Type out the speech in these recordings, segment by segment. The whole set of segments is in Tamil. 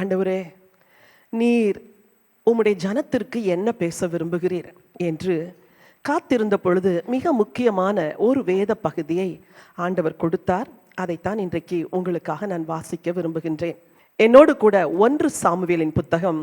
ஆண்டவரே, நீர் உம்முடைய ஜனத்திற்கு என்ன பேச விரும்புகிறீர் என்று காத்திருந்த பொழுது மிக முக்கியமான ஒரு வேத பகுதியை ஆண்டவர் கொடுத்தார். அதைத்தான் இன்றைக்கு உங்களுக்காக நான் வாசிக்க விரும்புகின்றேன். என்னோடு கூட 1 சாமுவேலின் புத்தகம்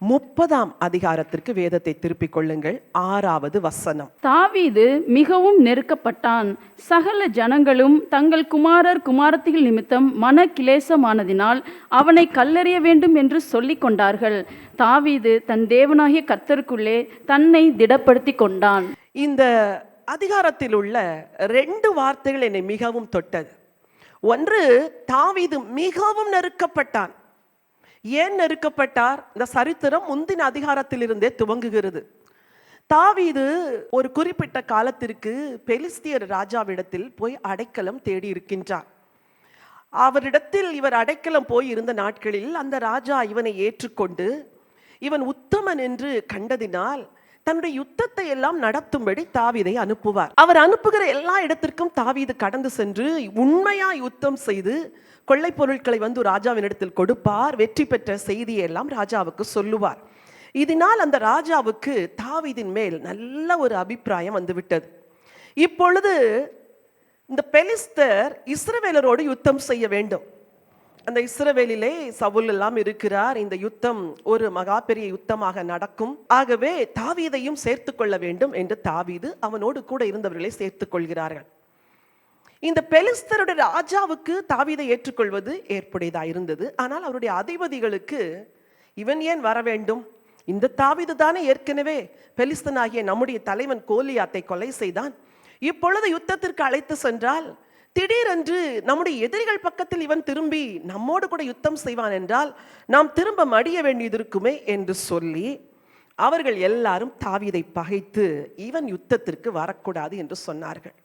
30ஆம் அதிகாரத்திற்கு வேதத்தை திருப்பிக் கொள்ளுங்கள். 6வது வசனம். தாவீது மிகவும் நெருக்கப்பட்டான். சகல ஜனங்களும் தங்கள் குமாரர் குமாரத்திகள் நிமித்தம் மன கிளேசமானதினால் அவனை கல்லெறிய வேண்டும் என்று சொல்லிக் கொண்டார்கள். தாவீது தன் தேவனாகிய கர்த்தருக்குள்ளே தன்னை திடப்படுத்தி கொண்டான். இந்த அதிகாரத்தில் உள்ள 2 வார்த்தைகள் என்னை மிகவும் தொட்டது. ஒன்று, தாவீது மிகவும் நெருக்கப்பட்டான். ஏன் நெருக்கப்பட்டார்? இந்த சரித்திரம் முந்தின அதிகாரத்திலிருந்தே துவங்குகிறது. தாவீது ஒரு குறிப்பிட்ட காலத்திற்கு பெலிஸ்தியர் ராஜாவிடத்தில் போய் அடைக்கலம் தேடி இருக்கின்றார். அவரிடத்தில் இவர் அடைக்கலம் போய் இருந்த நாட்களில் அந்த ராஜா இவனை ஏற்றுக்கொண்டு இவன் உத்தமன் என்று கண்டதினால் தன்னுடைய யுத்தத்தை எல்லாம் நடத்தும்படி தாவீதை அனுப்புவார். அவர் அனுப்புகிற எல்லா இடத்திற்கும் தாவீது கடந்து சென்று உண்மையா யுத்தம் செய்து கொள்ளை பொருட்களை ராஜாவினிடத்தில் கொடுப்பார். வெற்றி பெற்ற செய்தியை எல்லாம் ராஜாவுக்கு சொல்லுவார். இதனால் அந்த ராஜாவுக்கு தாவீதின் மேல் நல்ல ஒரு அபிப்பிராயம் வந்துவிட்டது. இப்பொழுது இந்த பெலிஸ்தர் இஸ்ரவேலரோடு யுத்தம் செய்ய வேண்டும். அந்த இஸ்ரவேலிலே சவுல் எல்லாம் இருக்கிறார். இந்த யுத்தம் ஒரு மகா பெரிய யுத்தமாக நடக்கும். ஆகவே தாவீதையும் சேர்த்து கொள்ள வேண்டும் என்று தாவீது அவனோடு கூட இருந்தவர்களை சேர்த்துக் கொள்கிறார்கள். இந்த பெலிஸ்தருடைய ராஜாவுக்கு தாவீதை ஏற்றுக்கொள்வது ஏற்புடையதாக இருந்தது. ஆனால் அவருடைய அதிபதிகளுக்கு இவன் ஏன் வர வேண்டும்? இந்த தாவீது தானே ஏற்கனவே பெலிஸ்தனாகிய நம்முடைய தலைவன் கோலியாத்தை கொலை செய்தான். இப்பொழுது யுத்தத்திற்கு அழைத்து சென்றால் திடீரென்று நம்முடைய எதிரிகள் பக்கத்தில் இவன் திரும்பி நம்மோடு கூட யுத்தம் செய்வான் என்றால் நாம் திரும்ப மடிய வேண்டியது இருக்குமே என்று சொல்லி அவர்கள் எல்லாரும் தாவீதை பகைத்து இவன் யுத்தத்திற்கு வரக்கூடாது என்று சொன்னார்கள்.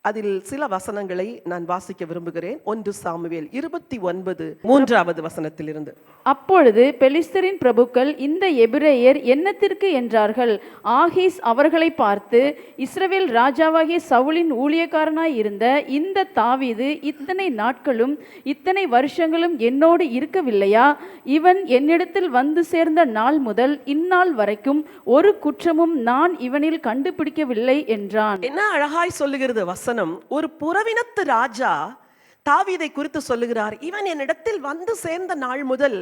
அதில் சில வசனங்களை நான் வாசிக்க விரும்புகிறேன். 1 சாமுவேல் 29 3வது வசனத்திலிருந்து. அப்பொழுது பெலிஸ்தரின் பிரபுக்கள், இந்த எபிரேயர் என்னத்திற்கு என்றார்கள். ஆகீஸ் அவர்களை பார்த்து, இஸ்ரவேல் ராஜாவாகிய சவுலின் ஊழியக்காரனாய் இருந்த இந்த தாவீது இத்தனை நாட்களும் இத்தனை வருஷங்களும் என்னோடு இருக்கவில்லையா? இவன் என்னிடத்தில் வந்து சேர்ந்த நாள் முதல் இந்நாள் வரைக்கும் ஒரு குற்றமும் நான் இவனில் கண்டுபிடிக்கவில்லை என்றான். என்ன அழகாய் சொல்லுகிறது வசனம். ஒரு புறவினத்து ராஜா தாவீதை குறித்து சொல்லுகிறார். இவன் என்னிடத்தில் வந்து சேர்ந்த நாள் முதல்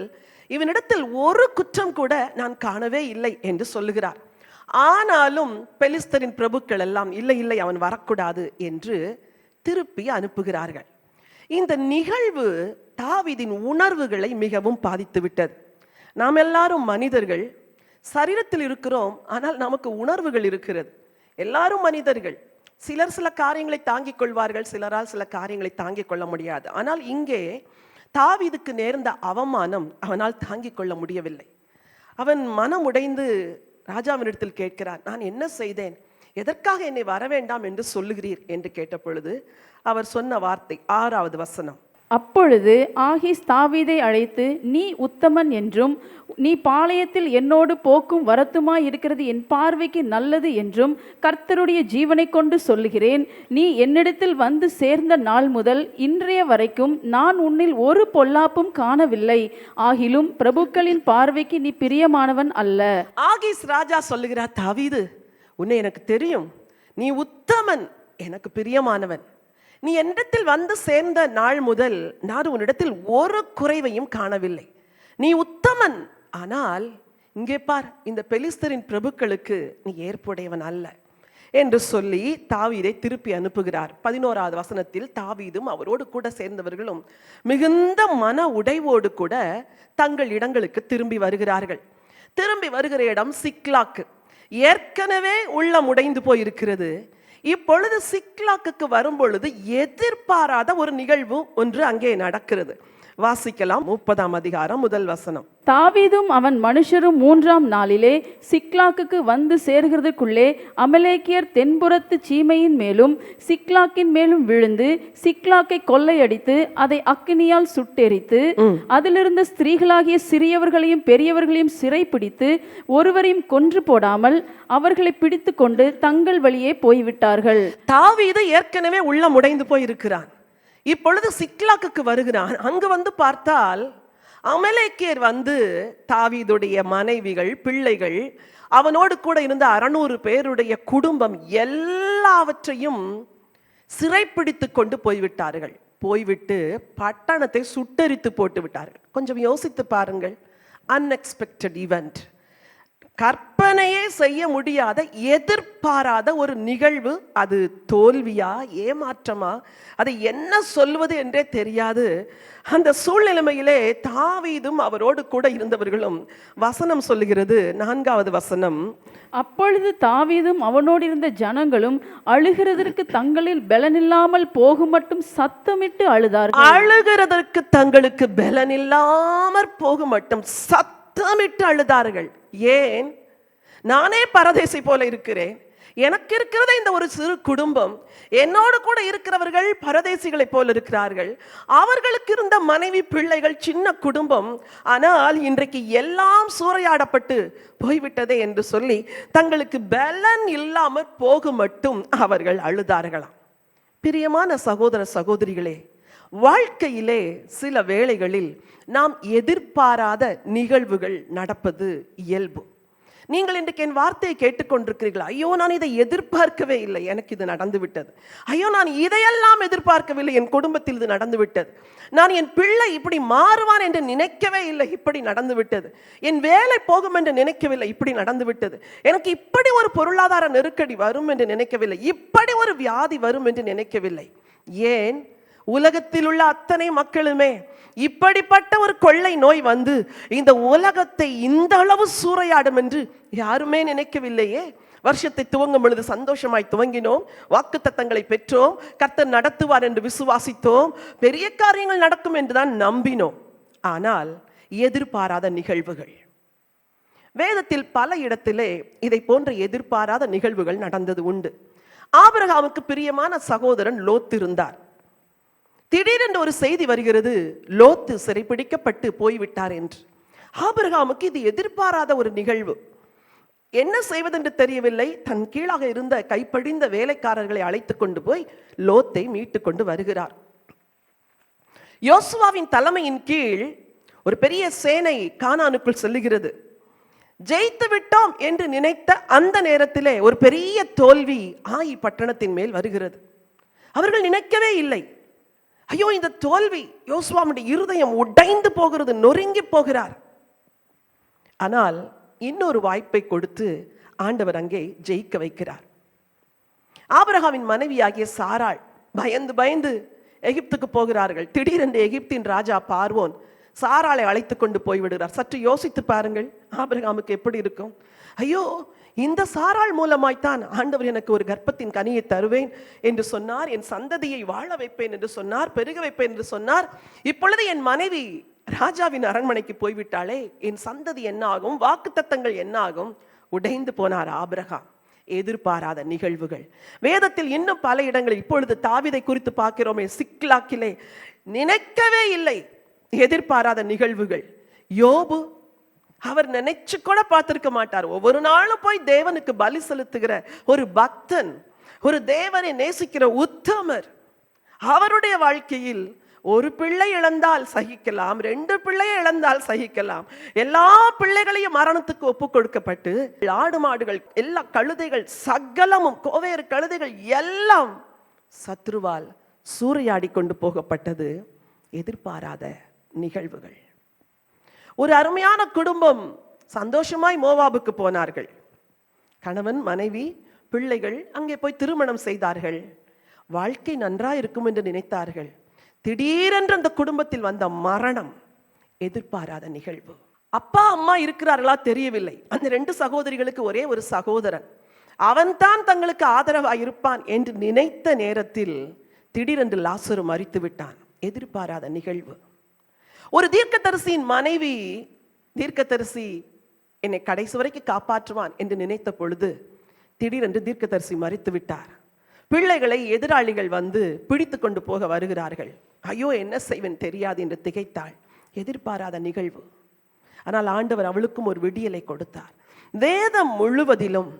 இவனிடத்தில் ஒரு குற்றம் கூட நான் காணவே இல்லை என்று சொல்லுகிறார். ஆனாலும் பெலிஸ்தரின் பிரபுக்கள் எல்லாம் இல்லை இல்லை அவன் வரக்கூடாது என்று திருப்பி அனுப்புகிறார்கள். இந்த நிகழ்வு தாவீதின் உணர்வுகளை மிகவும் பாதித்து விட்டது. நாம் எல்லாரும் மனிதர்கள், சரீரத்தில் இருக்கிறோம், ஆனால் நமக்கு உணர்வுகள் இருக்கிறது. எல்லாரும் மனிதர்கள். சிலர் சில காரியங்களை தாங்கிக் கொள்வார்கள், சிலரால் சில காரியங்களை தாங்கிக் கொள்ள முடியாது. ஆனால் இங்கே தாவீதுக்கு நேர்ந்த அவமானம் அவனால் தாங்கிக் கொள்ள முடியவில்லை. அவன் மனம் உடைந்து ராஜாவினிடத்தில் கேட்கிறான், நான் என்ன செய்தேன், எதற்காக என்னை வர வேண்டாம் என்று சொல்லுகிறீர் என்று கேட்ட பொழுது அவர் சொன்ன வார்த்தை 6வது வசனம். அப்பொழுது ஆகீஸ் தாவீதை அழைத்து, நீ உத்தமன் என்றும் நீ பாளையத்தில் என்னோடு போக்கும் வரத்துமாய் இருக்கிறது என் பார்வைக்கு நல்லது என்றும் கர்த்தருடைய ஜீவனை கொண்டு சொல்லுகிறேன். நீ என்னிடத்தில் வந்து சேர்ந்த நாள் முதல் இன்றைய வரைக்கும் நான் உன்னில் ஒரு பொல்லாப்பும் காணவில்லை. ஆகிலும் பிரபுக்களின் பார்வைக்கு நீ பிரியமானவன் அல்ல. ஆகீஸ் ராஜா சொல்லுகிறார், தாவீது, உன்னை எனக்கு தெரியும், நீ உத்தமன், எனக்கு பிரியமானவன். நீ என்னிடத்தில் வந்து சேர்ந்த நாள் முதல் நான் உன்னிடத்தில் ஒரு குறைவையும் காணவில்லை. நீ உத்தமன். ஆனால் இங்கே பார், இந்த பெலிஸ்தரின் பிரபுக்களுக்கு நீ ஏற்புடையவன் அல்ல என்று சொல்லி தாவீதை திருப்பி அனுப்புகிறார். 11வது வசனத்தில் தாவீதும் அவரோடு கூட சேர்ந்தவர்களும் மிகுந்த மன உடைவோடு கூட தங்கள் இடங்களுக்கு திரும்பி வருகிறார்கள். திரும்பி வருகிற இடம் சிக்லாக்கு. ஏற்கனவே உள்ளம் உடைந்து போயிருக்கிறது. இப்பொழுது சிக்லாக்குக்கு வரும்பொழுது எதிர்பாராத ஒரு நிகழ்வு ஒன்று அங்கே நடக்கிறது. வாசிக்கலாம். 30ஆம் அதிகாரம் 1 வசனம். தாவீதும் அவன் மனுஷரும் 3ஆம் நாளிலே சிக்லாக்குக்கு வந்து சேர்கிறதுக்குள்ளே அமலேக்கியர் தென்புறத்து சீமையின் மேலும் சிக்லாக்கின் மேலும் விழுந்து சிக்லாக்கை கொள்ளையடித்து அதை அக்கினியால் சுட்டெரித்து அதிலிருந்த ஸ்திரீகளாகிய சிறியவர்களையும் பெரியவர்களையும் சிறை பிடித்து ஒருவரையும் கொன்று போடாமல் அவர்களை பிடித்து கொண்டு தங்கள் வழியே போய்விட்டார்கள். தாவீது ஏற்கனவே உள்ளம் உடைந்து போயிருக்கிறான். இப்பொழுது சிக்லாக்குக்கு வருகிறான். அங்கு வந்து பார்த்தால் அமலேக்கியர் வந்து தாவீதுடைய மனைவிகள், பிள்ளைகள், அவனோடு கூட இருந்த 600 பேருடைய குடும்பம் எல்லாவற்றையும் சிறைப்பிடித்து கொண்டு போய்விட்டார்கள். போய்விட்டு பட்டணத்தை சுட்டெரித்து போட்டு விட்டார்கள். கொஞ்சம் யோசித்து பாருங்கள். அன்எக்ஸ்பெக்டட் ஈவெண்ட், கற்பனையே செய்ய முடியாத, எதிர்பாராத ஒரு நிகழ்வு. அது தோல்வியா, ஏமாற்றமா, அதை என்ன சொல்வது என்றே தெரியாது. அந்த சூழ்நிலைமையிலே தாவீதும் அவரோடு கூட இருந்தவர்களும், வசனம் சொல்லுகிறது, 4வது வசனம், அப்பொழுது தாவீதும் அவனோடு இருந்த ஜனங்களும் அழுகிறதற்கு தங்களில் பலனில்லாமல் போகும் மட்டும் சத்தமிட்டு அழுதார்கள். அழுகிறதற்கு தங்களுக்கு பலனில்லாமற் போகும் மட்டும் சத்தமிட்டு அழுதார்கள். ஏன்? நானே பரதேசி போல இருக்கிறேன், எனக்கு இருக்கிறதே இந்த ஒரு சிறு குடும்பம், என்னோடு கூட இருக்கிறவர்கள் பரதேசிகளை போல இருக்கிறார்கள், அவர்களுக்கு இருந்த மனைவி, பிள்ளைகள், சின்ன குடும்பம், ஆனால் இன்றைக்கு எல்லாம் சூறையாடப்பட்டு போய்விட்டதே என்று சொல்லி தங்களுக்கு பலன் இல்லாமற் போகும் மட்டும் அவர்கள் அழுதார்களாம். பிரியமான சகோதர சகோதரிகளே, வாழ்க்கையிலே சில வேளைகளில் நாம் எதிர்பாராத நிகழ்வுகள் நடப்பது இயல்பு. நீங்கள் இன்றைக்கு என் வார்த்தையை கேட்டுக்கொண்டிருக்கிறீர்கள். ஐயோ, நான் இதை எதிர்பார்க்கவே இல்லை, எனக்கு இது நடந்து விட்டது. ஐயோ, நான் இதையெல்லாம் எதிர்பார்க்கவில்லை, என் குடும்பத்தில் இது நடந்து விட்டது. நான் என் பிள்ளை இப்படி மாறுவான் என்று நினைக்கவே இல்லை, இப்படி நடந்து விட்டது. என் வேலை போகும் என்று நினைக்கவில்லை, இப்படி நடந்து விட்டது. எனக்கு இப்படி ஒரு பொருளாதார நெருக்கடி வரும் என்று நினைக்கவில்லை, இப்படி ஒரு வியாதி வரும் என்று நினைக்கவில்லை. ஏன்? உலகத்தில் உள்ள அத்தனை மக்களுமே இப்படிப்பட்ட ஒரு கொள்ளை நோய் வந்து இந்த உலகத்தை இந்த அளவு சூறையாடும் என்று யாருமே நினைக்கவில்லையே. வருஷத்தை துவங்கும் பொழுது சந்தோஷமாய் துவங்கினோம், வாக்குத்தத்தங்களை பெற்றோம், கர்த்தர் நடத்துவார் என்று விசுவாசித்தோம், பெரிய காரியங்கள் நடக்கும் என்றுதான் நம்பினோம். ஆனால் எதிர்பாராத நிகழ்வுகள், வேதத்தில் பல இடத்திலே இதை போன்ற எதிர்பாராத நிகழ்வுகள் நடந்தது உண்டு. ஆபிரகாமுக்கு பிரியமான சகோதரன் லோத்து இருந்தார். திடீரென்று ஒரு செய்தி வருகிறது, லோத்து சிறைப்பிடிக்கப்பட்டு போய்விட்டார் என்று. ஆபிரகாமுக்கு இது எதிர்பாராத ஒரு நிகழ்வு. என்ன செய்வதென்று தெரியவில்லை. தன் கீழாக இருந்த கைப்படிந்த வேலைக்காரர்களை அழைத்து கொண்டு போய் லோத்தை மீட்டு கொண்டு வருகிறார். யோசுவாவின் தலைமையின் கீழ் ஒரு பெரிய சேனை கானானுக்குள் செல்லுகிறது. ஜெயித்து விட்டோம் என்று நினைத்த அந்த நேரத்திலே ஒரு பெரிய தோல்வி ஆயி பட்டணத்தின் மேல் வருகிறது. அவர்கள் நினைக்கவே இல்லை, ஐயோ இந்த தோல்வி, யோசுவாவுடைய இருதயம் உடைந்து போகிறது, நொறுங்கி போகிறார். ஆனால் இன்னொரு வாய்ப்பை கொடுத்து ஆண்டவர் அங்கே ஜெயிக்க வைக்கிறார். ஆபிரகாமின் மனைவியாகிய சாராள் பயந்து பயந்து எகிப்துக்கு போகிறார்கள். திடீரென்று எகிப்தின் ராஜா பார்வோன் சாராளை அழைத்து கொண்டு போய்விடுகிறார். சற்று யோசித்து பாருங்கள், ஆபிரகாமுக்கு எப்படி இருக்கும்? ஐயோ, இந்த சாராள் மூலமாய்த்தான் ஆண்டவர் எனக்கு ஒரு கர்ப்பத்தின் கனியை தருவேன் என்று சொன்னார், என் சந்ததியை வாழ வைப்பேன் என்று சொன்னார், பெருக வைப்பேன் என்று சொன்னார். இப்பொழுது என் மனைவி ராஜாவின் அரண்மனைக்கு போய்விட்டாளே, என் சந்ததி என்ன ஆகும், வாக்குத்தத்தங்கள் என்ன ஆகும்? உடைந்து போனார் ஆபிரகாம். எதிர்பாராத நிகழ்வுகள் வேதத்தில் இன்னும் பல இடங்களில். இப்பொழுது தாவீதை குறித்து பார்க்கிறோமே, சிக்லாக்கிலே நினைக்கவே இல்லை எதிர்பாராத நிகழ்வுகள். யோபு, அவர் நினைச்சு கூட பார்த்திருக்க மாட்டார். ஒவ்வொரு நாளும் போய் தேவனுக்கு பலி செலுத்துகிற ஒரு பக்தன், ஒரு தேவனை நேசிக்கிற உத்தமர். அவருடைய வாழ்க்கையில் ஒரு பிள்ளை இழந்தால் சகிக்கலாம், 2 பிள்ளையை இழந்தால் சகிக்கலாம், எல்லா பிள்ளைகளையும் மரணத்துக்கு ஒப்பு கொடுக்கப்பட்டு, ஆடு மாடுகள், எல்லா கழுதைகள், சகலமும், கோவேறு கழுதைகள் எல்லாம் சத்ருவால் சூறையாடி கொண்டு போகப்பட்டது. எதிர்பாராத நிகழ்வுகள். ஒரு அருமையான குடும்பம் சந்தோஷமாய் மோவாபுக்கு போனார்கள். கணவன், மனைவி, பிள்ளைகள் அங்கே போய் திருமணம் செய்தார்கள். வாழ்க்கை நன்றாய் இருக்கும் என்று நினைத்தார்கள். திடீரென்று அந்த குடும்பத்தில் வந்த மரணம், எதிர்பாராத நிகழ்வு. அப்பா அம்மா இருக்கிறார்களா தெரியவில்லை. அந்த 2 சகோதரிகளுக்கு ஒரே ஒரு சகோதரன், அவன்தான் தங்களுக்கு ஆதரவாய் இருப்பான் என்று நினைத்த நேரத்தில் திடீரென்று லாசரு மரித்து விட்டான். எதிர்பாராத நிகழ்வு. ஒரு தீர்க்கதரிசியின் மனைவி, தீர்க்கதரிசி என்னை கடைசி வரைக்கும் காப்பாற்றுவான் என்று நினைத்த பொழுது திடீரென்று தீர்க்கதரிசி மரித்து விட்டார். பிள்ளைகளை எதிராளிகள் வந்து பிடித்து கொண்டு போக வருகிறார்கள். ஐயோ, என்ன செய்வேன் தெரியாது என்று திகைத்தாள். எதிர்பாராத நிகழ்வு. ஆனால் ஆண்டவர் அவளுக்கும் ஒரு விடியலை கொடுத்தார். வேதம் முழுவதிலும்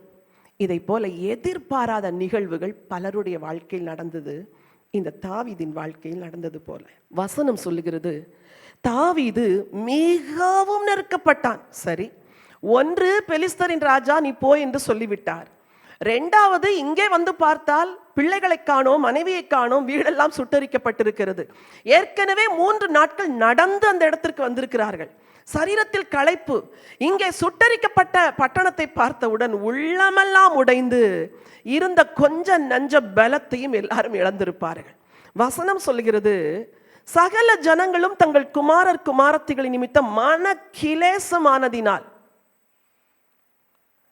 இதை போல எதிர்பாராத நிகழ்வுகள் பலருடைய வாழ்க்கையில் நடந்தது. இந்த தாவீதின் வாழ்க்கையில் நடந்தது போல வசனம் சொல்லுகிறது, தாவீது மிகவும் நெருக்கப்பட்டான். சரி, ஒன்று பெலிஸ்தரின் ராஜா நீ போய் என்று சொல்லிவிட்டார். ரெண்டாவது இங்கே வந்து பார்த்தால் பிள்ளைகளை காணோம், மனைவியை காணோம், வீடெல்லாம் சுட்டரிக்கப்பட்டிருக்கிறது. ஏற்கனவே 3 நாட்கள் நடந்து அந்த இடத்திற்கு வந்திருக்கிறார்கள். சரீரத்தில் களைப்பு. இங்கே சுட்டரிக்கப்பட்ட பட்டணத்தை பார்த்தவுடன் உள்ளமெல்லாம் உடைந்து இருந்த கொஞ்ச நஞ்ச பலத்தையும் எல்லாரும் இழந்திருப்பார்கள். வசனம் சொல்கிறது, சகல ஜனங்களும் தங்கள் குமாரர் குமாரத்திகளின் நிமித்தம் மன கிலேசமானதினால்.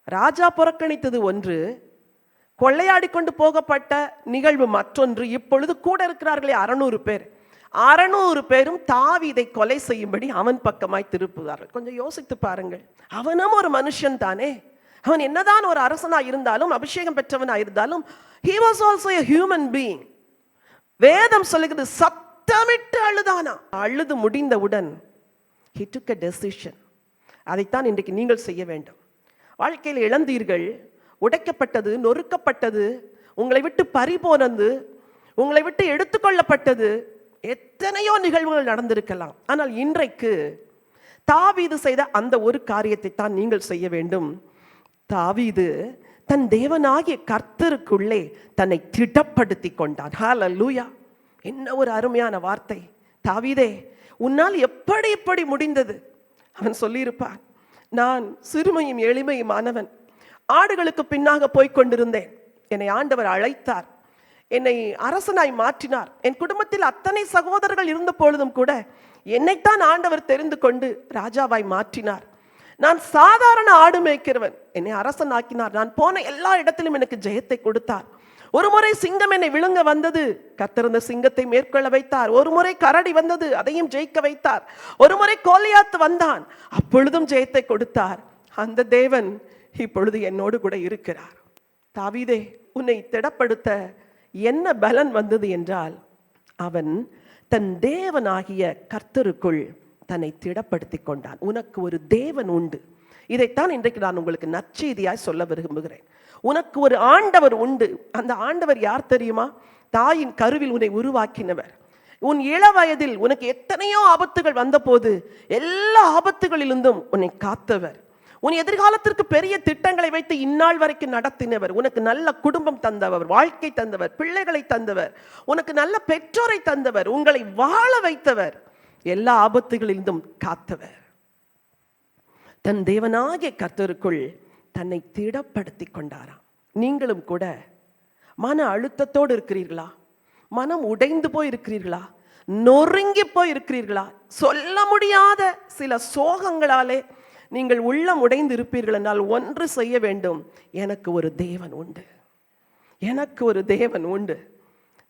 ராஜா புறக்கணித்தது ஒன்று, கொள்ளையாடி கொண்டு போகப்பட்ட நிகழ்வு மற்றொன்று. இப்பொழுது கூட இருக்கிறார்களே 600 பேர், 600 பேரும் தாவீதை கொலை செய்யும்படி அவன் பக்கமாய் திருப்புவார்கள். கொஞ்சம் யோசித்து பாருங்கள். அவனும் ஒரு மனுஷன் தானே. அவன் என்னதான் ஒரு அரசனா இருந்தாலும், அபிஷேகம் பெற்றவனா இருந்தாலும், he was also a human being. வேதம் சொல்லுகிறது, சத்தமிட்டு அழுதானா. அழுது முடிந்தவுடன் he took a decision. அதைத்தான் இன்றைக்கு நீங்கள் செய்ய வேண்டும். வாழ்க்கையில் இழந்தீர்கள், உடைக்கப்பட்டது, நொறுக்கப்பட்டது, உங்களை விட்டு பறிபோனது, உங்களை விட்டு எடுத்துக்கொள்ளப்பட்டது, எத்தனையோ நிகழ்வுகள் நடந்திருக்கலாம். ஆனால் இன்றைக்கு தாவீது செய்த அந்த ஒரு காரியத்தை தான் நீங்கள் செய்ய வேண்டும். தாவீது தன் தேவனாகிய கர்த்தருக்குள்ளே தன்னை திடப்படுத்தி கொண்டான். ஹல்லேலூயா! என்ன ஒரு அருமையான வார்த்தை. தாவீதே, உன்னால் எப்படி இப்படி முடிந்தது? அவன் சொல்லியிருப்பான், நான் சிறுமையும் எளிமையுமானவன், ஆடுகளுக்கு பின்னாக போய்க் கொண்டிருந்தேன். என்னை ஆண்டவர் அழைத்தார், என்னை அரசனாய் மாற்றினார். என் குடும்பத்தில் அத்தனை சகோதரர்கள் இருந்த பொழுதும் கூட என்னைத்தான் ஆண்டவர் தெரிந்து கொண்டு ராஜாவாய் மாற்றினார். நான் சாதாரண ஆடு மேய்க்கிறவன், என்னை அரசன் ஆக்கினார். நான் போன எல்லா இடத்திலும் எனக்கு ஜெயத்தை கொடுத்தார். ஒரு முறை சிங்கம் என்னை விழுங்க வந்தது, கர்த்தர் சிங்கத்தை மேற்கொள்ள வைத்தார். ஒரு முறை கரடி வந்தது, அதையும் ஜெயிக்க வைத்தார். ஒரு முறை கோலியாத் வந்தான், அப்பொழுதும் ஜெயத்தை கொடுத்தார். அந்த தேவன் இப்பொழுது என்னோடு கூட இருக்கிறார். தாவீதே, உன்னை திடப்படுத்த என்ன பலன் வந்தது என்றால், அவன் தன் தேவனாகிய கர்த்தருக்குள் தன்னை திடப்படுத்தி கொண்டான். உனக்கு ஒரு தேவன் உண்டு. இதைத்தான் இன்றைக்கு நான் உங்களுக்கு நற்செய்தியாய் சொல்ல விரும்புகிறேன். உனக்கு ஒரு ஆண்டவர் உண்டு. அந்த ஆண்டவர் யார் தெரியுமா? தாயின் கருவில் உன்னை உருவாக்கினவர். உன் இள வயதில் உனக்கு எத்தனையோ ஆபத்துகள் வந்த போது எல்லா ஆபத்துகளிலிருந்தும் உன்னை காத்தவர். உன் எதிர்காலத்திற்கு பெரிய திட்டங்களை வைத்து இந்நாள் வரைக்கும் நடத்தினவர். உனக்கு நல்ல குடும்பம் தந்தவர், வாழ்க்கை தந்தவர், பிள்ளைகளை தந்தவர், உனக்கு நல்ல பெற்றோரை தந்தவர், உங்களை வாழ வைத்தவர், எல்லா ஆபத்துகளிலிருந்தும் காத்தவர். தன் தேவனாகிய கர்த்தருக்குள் தன்னை திடப்படுத்தி கொண்டாராம். நீங்களும் கூட மன அழுத்தத்தோடு இருக்கிறீர்களா? மனம் உடைந்து போய் இருக்கிறீர்களா? நொறுங்கி போய் இருக்கிறீர்களா? சொல்ல முடியாத சில சோகங்களாலே நீங்கள் உள்ளம் உடைந்து இருப்பீர்கள் என்றால் ஒன்று செய்ய வேண்டும். எனக்கு ஒரு தேவன் உண்டு, எனக்கு ஒரு தேவன் உண்டு.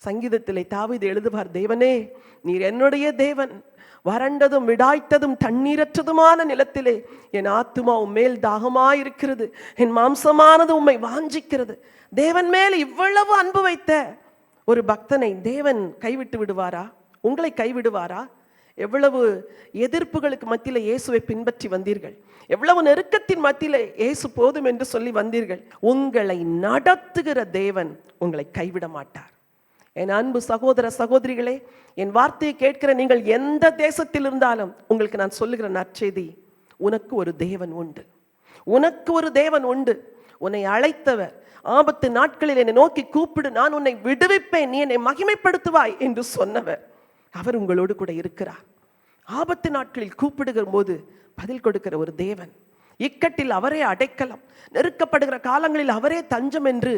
சங்கீதத்திலே தாவீது எழுதுவார், தேவனே நீர் என்னுடைய தேவன், வறண்டதும் விடாய்த்ததும் தண்ணீரற்றதுமான நிலத்திலே என் ஆத்துமா உம்மேல் தாகமாயிருக்கிறது, என் மாம்சமானது உம்மை வாஞ்சிக்கிறது. தேவன் மேல் இவ்வளவு அன்பு வைத்த ஒரு பக்தனை தேவன் கைவிட்டு விடுவாரா? உங்களை கைவிடுவாரா? எவ்வளவு எதிர்ப்புகளுக்கு மத்தியிலே இயேசுவை பின்பற்றி வந்தீர்கள், எவ்வளவு நெருக்கத்தின் மத்தியிலே இயேசு போதும் என்று சொல்லி வந்தீர்கள். உங்களை நடத்துகிற தேவன் உங்களை கைவிட மாட்டார். என் அன்பு சகோதர சகோதரிகளே, என் வார்த்தையை கேட்கிற நீங்கள் எந்த தேசத்தில் இருந்தாலும் உங்களுக்கு நான் சொல்லுகிற நற்செய்தி, உனக்கு ஒரு தேவன் உண்டு, உனக்கு ஒரு தேவன் உண்டு. உன்னை அழைத்தவர், ஆபத்து நாட்களில் என்னை நோக்கி கூப்பிடு, நான் உன்னை விடுவிப்பேன், நீ என்னை மகிமைப்படுத்துவாய் என்று சொன்னவர், அவர் உங்களோடு கூட இருக்கிறார். ஆபத்து நாட்களில் கூப்பிடுகிற போது பதில் கொடுக்கிற ஒரு தேவன். இக்கட்டில் அவரே அடைக்கலம், நெருக்கப்படுகிற காலங்களில் அவரே தஞ்சம் என்று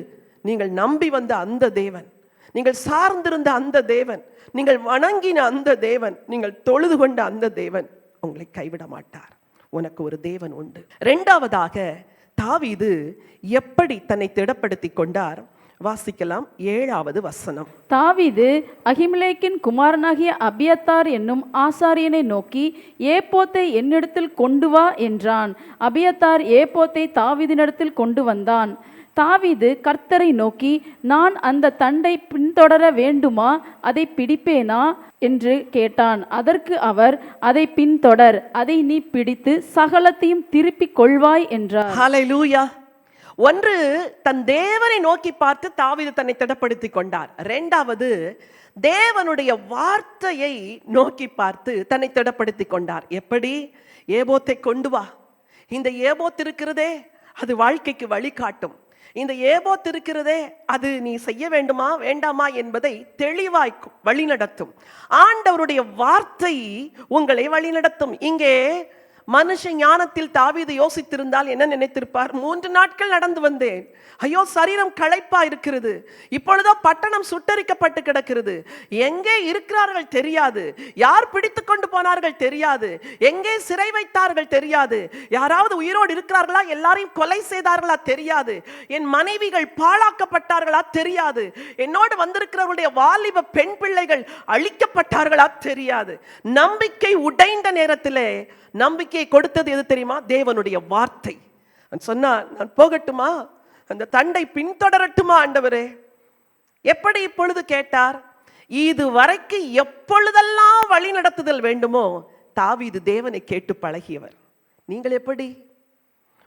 நீங்கள் நம்பி வந்த அந்த தேவன், நீங்கள் சார்ந்திருந்த அந்த தேவன், நீங்கள் வணங்கின அந்த தேவன், நீங்கள் தொழுது கொண்ட அந்த தேவன் உங்களை கைவிட மாட்டார். உனக்கு ஒரு தேவன் உண்டு. இரண்டாவதாக தாவீது எப்படி தன்னை திடப்படுத்தி கொண்டார்? வாசிக்கலாம் 7வது வசனம். தாவீது அகிமெலேக்கின் குமாரனாகிய அபியத்தார் என்னும் ஆசாரியனை நோக்கி, ஏப்போத்தை என்னிடத்தில் கொண்டு வா என்றான். அபியத்தார் ஏப்போத்தை தாவீதினிடத்தில் கொண்டு வந்தான். தாவீது கர்த்தரை நோக்கி, நான் அந்த தண்டை பின்தொடர வேண்டுமா, அதை பிடிப்பேனா என்று கேட்டான். அதற்கு அவர், அதை பின்தொடர், அதை நீ பிடித்து சகலத்தையும் திருப்பிக் கொள்வாய் என்றார். ஹல்லேலூயா! ஒன்று, தன் தேவனை நோக்கி பார்த்து தாவீது தன்னை திடப்படுத்திக் கொண்டார். இரண்டாவது, தேவனுடைய வார்த்தையை நோக்கி பார்த்து தன்னை திடப்படுத்திக் கொண்டார். எப்படி? ஏபோத்தை கொண்டு வா. இந்த ஏபோத் இருக்கிறதே அது வாழ்க்கைக்கு வழிகாட்டும். இந்த ஏபோத் இருக்கிறதே அது நீ செய்ய வேண்டுமா வேண்டாமா என்பதை தெளிவாய் வழிநடத்தும். ஆண்டவருடைய வார்த்தை உங்களை வழிநடத்தும். இங்கே மனுஷ ஞானத்தில் தாவீது யோசித்திருந்தால் என்ன நினைத்திருப்பார்? 3 நாட்கள் நடந்து வந்தேன், ஐயோ சரீரம் களைப்பா இருக்கிறது, இப்பொழுதோ பட்டணம் சுட்டரிக்கப்பட்டு கிடக்கிறது, எங்கே இருக்கிறார்கள் தெரியாது, யார் பிடித்து கொண்டு போனார்கள் தெரியாது, எங்கே சிறை வைத்தார்கள் தெரியாது, யாராவது உயிரோடு இருக்கிறார்களா, எல்லாரையும் கொலை செய்தார்களா தெரியாது, என் மனைவிகள் பாழாக்கப்பட்டார்களா தெரியாது, என்னோடு வந்திருக்கிறவர்களுடைய வாலிப பெண் பிள்ளைகள் அழிக்கப்பட்டார்களா தெரியாது. நம்பிக்கை உடைந்த நேரத்திலே நம்பிக்கையை கொடுத்தது எது தெரியுமா? தேவனுடைய வார்த்தை. சொன்னா, நான் போகட்டுமா, அந்த தண்டை பின்தொடரட்டுமா ஆண்டவரே? எப்படி இப்பொழுது கேட்டார்? இது வரைக்கும் எப்பொழுதெல்லாம் வழி நடத்துதல் வேண்டுமோ தாவீது தேவனை கேட்டு பழகியவர். நீங்கள் எப்படி?